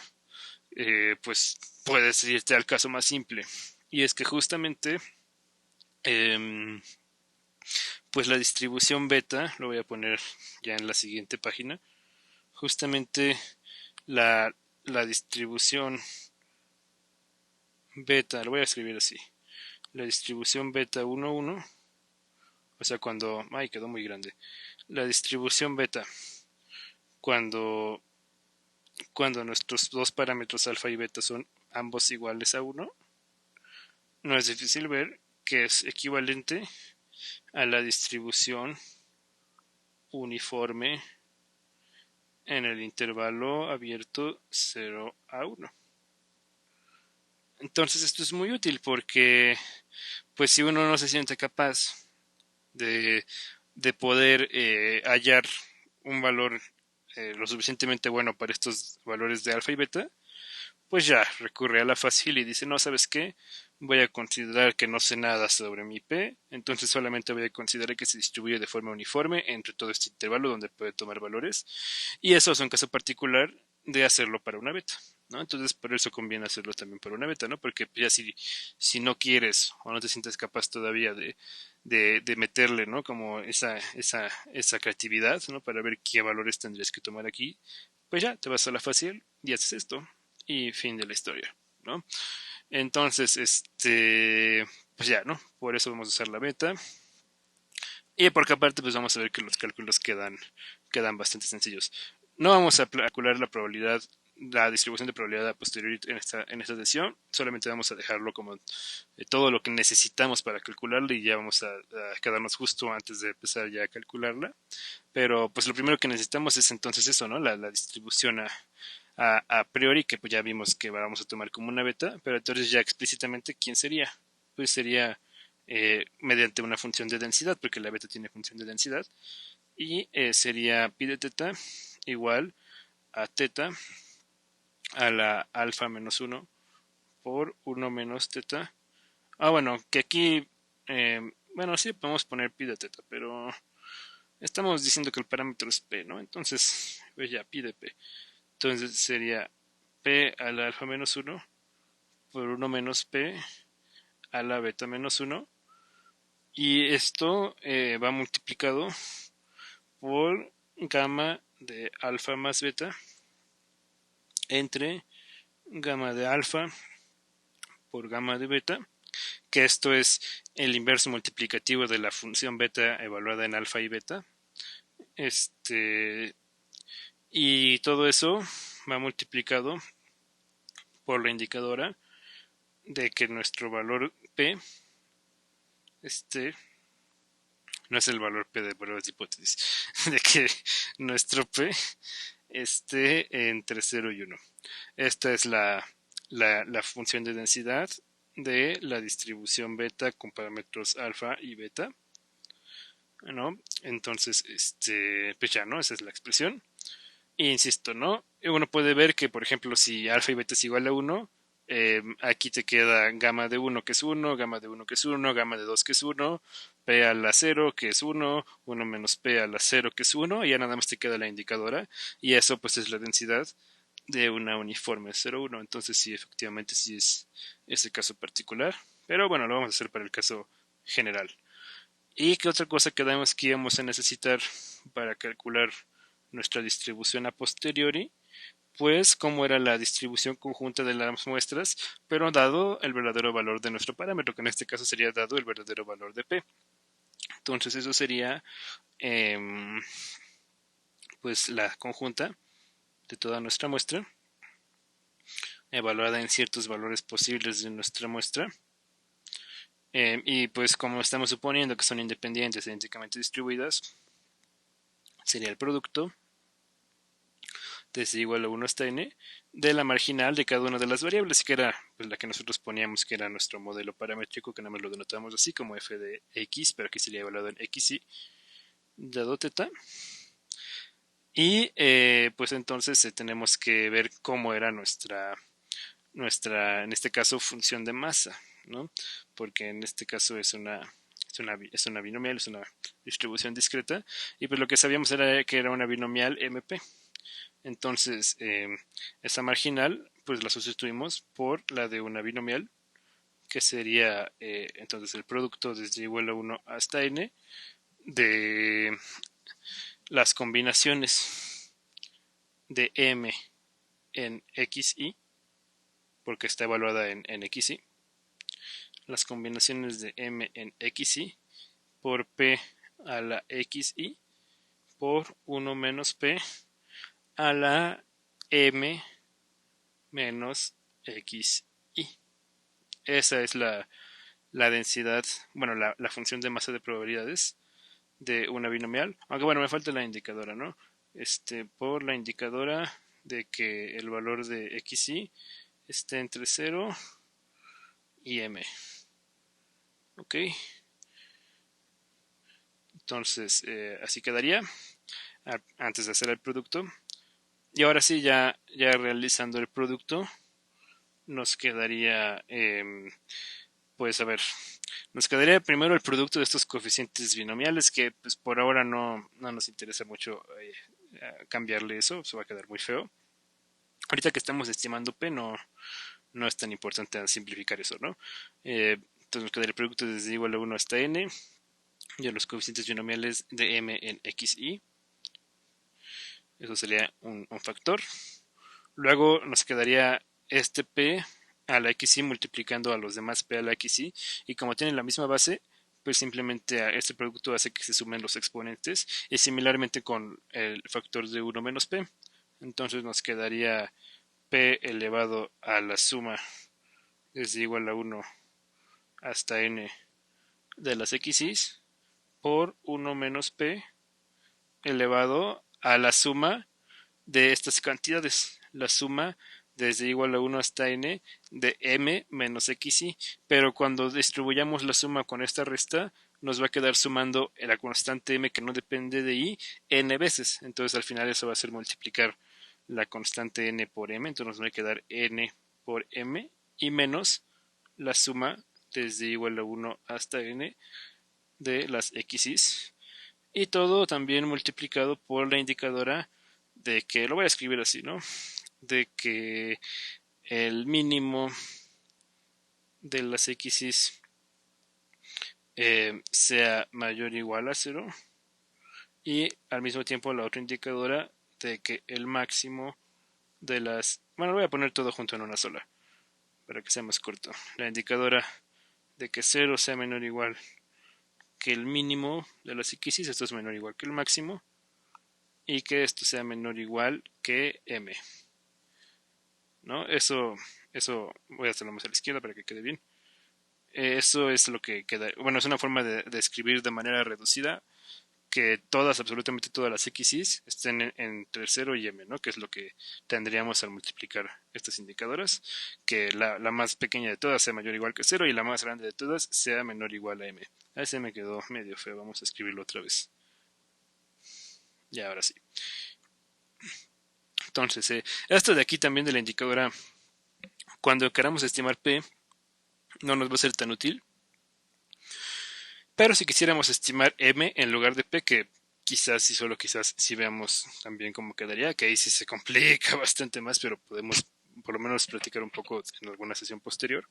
pues puedes irte al caso más simple. Y es que justamente, eh, pues la distribución beta, lo voy a poner ya en la siguiente página, justamente la, la distribución beta, lo voy a escribir así, la distribución beta 1, 1, o sea, quedó muy grande, la distribución beta, cuando, cuando nuestros dos parámetros alfa y beta son ambos iguales a 1, no es difícil ver que es equivalente a la distribución uniforme en el intervalo abierto 0 a 1. Entonces esto es muy útil porque pues si uno no se siente capaz de, de poder hallar un valor lo suficientemente bueno para estos valores de alfa y beta, pues ya recurre a la fácil y dice, no, ¿sabes qué? Voy a considerar que no sé nada sobre mi P, entonces solamente voy a considerar que se distribuye de forma uniforme entre todo este intervalo donde puede tomar valores, y eso es un caso particular de hacerlo para una beta, ¿no? Entonces por eso conviene hacerlo también para una beta, ¿no? Porque ya si no quieres o no te sientes capaz todavía de meterle, ¿no? Como esa creatividad, ¿no? Para ver qué valores tendrías que tomar aquí, pues ya te vas a la fácil y haces esto y fin de la historia, ¿no? Entonces, pues ya, ¿no? Por eso vamos a usar la beta. Y porque aparte, pues vamos a ver que los cálculos quedan bastante sencillos. No vamos a calcular la probabilidad, la distribución de probabilidad a posteriori en esta sesión. Solamente vamos a dejarlo como todo lo que necesitamos para calcularla y ya vamos a quedarnos justo antes de empezar ya a calcularla. Pero pues lo primero que necesitamos es entonces eso, ¿no? La distribución a priori, que pues ya vimos que vamos a tomar como una beta, pero entonces ya explícitamente, ¿quién sería? Pues sería mediante una función de densidad, porque la beta tiene función de densidad, y sería pi de teta igual a teta a la alfa menos uno por uno menos teta. Bueno, que aquí, bueno, sí podemos poner pi de teta, pero estamos diciendo que el parámetro es p, ¿no? Entonces, pues ya, pi de p. Entonces sería p a la alfa menos uno por uno menos p a la beta menos uno. Y esto va multiplicado por gamma de alfa más beta entre gamma de alfa por gamma de beta, que esto es el inverso multiplicativo de la función beta evaluada en alfa y beta. Y todo eso va multiplicado por la indicadora de que nuestro valor P no es el valor P de pruebas de hipótesis, de que nuestro P esté entre 0 y 1. Esta es la función de densidad de la distribución beta con parámetros alfa y beta, ¿no? Entonces, pues ya, ¿no? Esa es la expresión. E insisto, ¿no? Uno puede ver que, por ejemplo, si alfa y beta es igual a 1, aquí te queda gamma de 1 que es 1, gamma de 1 que es 1, gamma de 2 que es 1, p a la 0 que es 1, 1 menos p a la 0 que es 1, y ya nada más te queda la indicadora, y eso pues es la densidad de una uniforme 0,1. Entonces sí, efectivamente sí es ese caso particular. Pero bueno, lo vamos a hacer para el caso general. ¿Y qué otra cosa quedamos que íbamos a necesitar para calcular nuestra distribución a posteriori? Pues cómo era la distribución conjunta de las muestras, pero dado el verdadero valor de nuestro parámetro, que en este caso sería dado el verdadero valor de P. Entonces eso sería pues la conjunta de toda nuestra muestra, evaluada en ciertos valores posibles de nuestra muestra. Y pues como estamos suponiendo que son independientes e idénticamente distribuidas, sería el producto desde igual a 1 hasta n de la marginal de cada una de las variables, que era pues, la que nosotros poníamos que era nuestro modelo paramétrico, que nada más lo denotamos así como f de x, pero aquí sería evaluado en xy dado θ. Y pues entonces tenemos que ver cómo era nuestra, en este caso, función de masa, ¿no? Porque en este caso es una binomial, es una distribución discreta, y pues lo que sabíamos era que era una binomial MP. Entonces, esa marginal, pues la sustituimos por la de una binomial, que sería entonces el producto desde igual a 1 hasta n de las combinaciones de m en xy, porque está evaluada en xy, las combinaciones de m en xy por p a la xy por 1 menos p a la m menos xy. Esa es la densidad, bueno, la función de masa de probabilidades de una binomial. Aunque bueno, me falta la indicadora, ¿no? Por la indicadora de que el valor de xy esté entre 0 y m. Ok. Entonces, así quedaría antes de hacer el producto. Y ahora sí, ya realizando el producto, nos quedaría, pues a ver, nos quedaría primero el producto de estos coeficientes binomiales, que pues por ahora no nos interesa mucho cambiarle eso, se va a quedar muy feo. Ahorita que estamos estimando P, no es tan importante simplificar eso, ¿no? Entonces nos quedaría el producto desde igual a 1 hasta n, y los coeficientes binomiales de m en xy. Eso sería un factor. Luego nos quedaría este p a la xy multiplicando a los demás p a la xy, y como tienen la misma base, pues simplemente este producto hace que se sumen los exponentes, y similarmente con el factor de 1 menos p. Entonces nos quedaría p elevado a la suma desde igual a 1 hasta n de las xy's por 1 menos p elevado a la suma de estas cantidades, la suma desde igual a 1 hasta n de m menos xy, pero cuando distribuyamos la suma con esta resta, nos va a quedar sumando la constante m que no depende de y n veces, entonces al final eso va a ser multiplicar la constante n por m, entonces nos va a quedar n por m y menos la suma desde igual a 1 hasta n de las xy's, y todo también multiplicado por la indicadora de que, lo voy a escribir así, ¿no? De que el mínimo de las xy's sea mayor o igual a 0, y al mismo tiempo la otra indicadora de que el máximo de las, bueno, lo voy a poner todo junto en una sola para que sea más corto. La indicadora de que 0 sea menor o igual que el mínimo de las xy's, esto es menor o igual que el máximo, y que esto sea menor o igual que m, ¿no? Eso voy a hacerlo más a la izquierda para que quede bien. Eso es lo que queda, bueno, es una forma de escribir de manera reducida que absolutamente todas las xy's estén entre 0 y m, ¿no? Que es lo que tendríamos al multiplicar estas indicadoras, que la más pequeña de todas sea mayor o igual que 0 y la más grande de todas sea menor o igual a m. A ese me quedó medio feo, vamos a escribirlo otra vez. Ya, ahora sí. Entonces, esto de aquí también de la indicadora, cuando queramos estimar P, no nos va a ser tan útil. Pero si quisiéramos estimar M en lugar de P, que quizás y solo quizás si veamos también cómo quedaría, que ahí sí se complica bastante más, pero podemos por lo menos platicar un poco en alguna sesión posterior.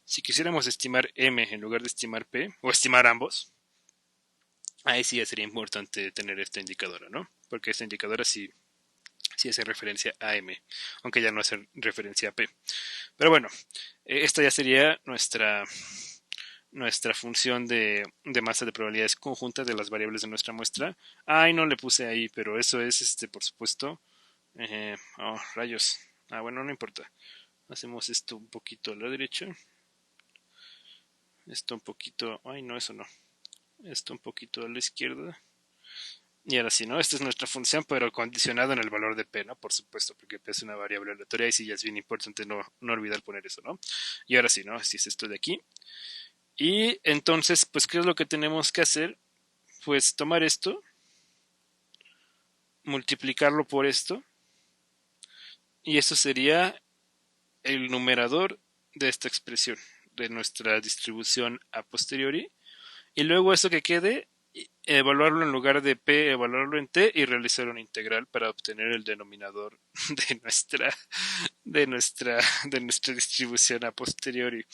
Si quisiéramos estimar m en lugar de estimar p, o estimar ambos, ahí sí ya sería importante tener esta indicadora, ¿no? Porque esta indicadora sí hace referencia a m, aunque ya no hace referencia a p. Pero bueno, esta ya sería nuestra función de masa de probabilidades conjunta de las variables de nuestra muestra. Ay, no le puse ahí, pero eso es, por supuesto. Oh, rayos. Ah, bueno, no importa. Hacemos esto un poquito a la derecha. Esto un poquito. Ay, no, eso no. Esto un poquito a la izquierda. Y ahora sí, ¿no? Esta es nuestra función, pero condicionado en el valor de p, ¿no? Por supuesto, porque p es una variable aleatoria y sí ya es bien importante no olvidar poner eso, ¿no? Y ahora sí, ¿no? Así es esto de aquí. Y entonces, pues, ¿qué es lo que tenemos que hacer? Pues tomar esto, multiplicarlo por esto, y esto sería el numerador de esta expresión, de nuestra distribución a posteriori, y luego eso que quede, evaluarlo en lugar de p, evaluarlo en t y realizar una integral para obtener el denominador de nuestra distribución a posteriori.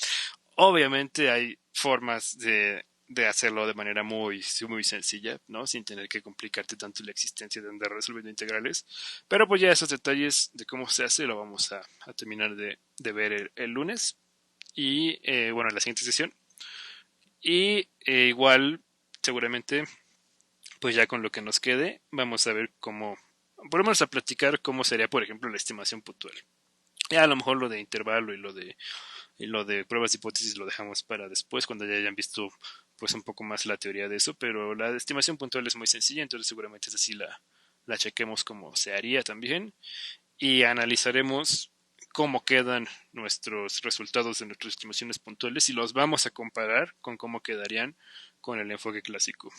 Obviamente hay formas de hacerlo de manera muy sencilla, ¿no? Sin tener que complicarte tanto la existencia de andar resolviendo integrales. Pero pues ya esos detalles de cómo se hace lo vamos a terminar de ver el lunes y bueno, en la siguiente sesión. Y igual, seguramente, pues ya con lo que nos quede, vamos a ver cómo, volvemos a platicar cómo sería, por ejemplo, la estimación puntual. Ya a lo mejor lo de intervalo y lo de pruebas de hipótesis lo dejamos para después, cuando ya hayan visto pues un poco más la teoría de eso, pero la estimación puntual es muy sencilla, entonces seguramente es así la chequemos como se haría también y analizaremos cómo quedan nuestros resultados de nuestras estimaciones puntuales y los vamos a comparar con cómo quedarían con el enfoque clásico.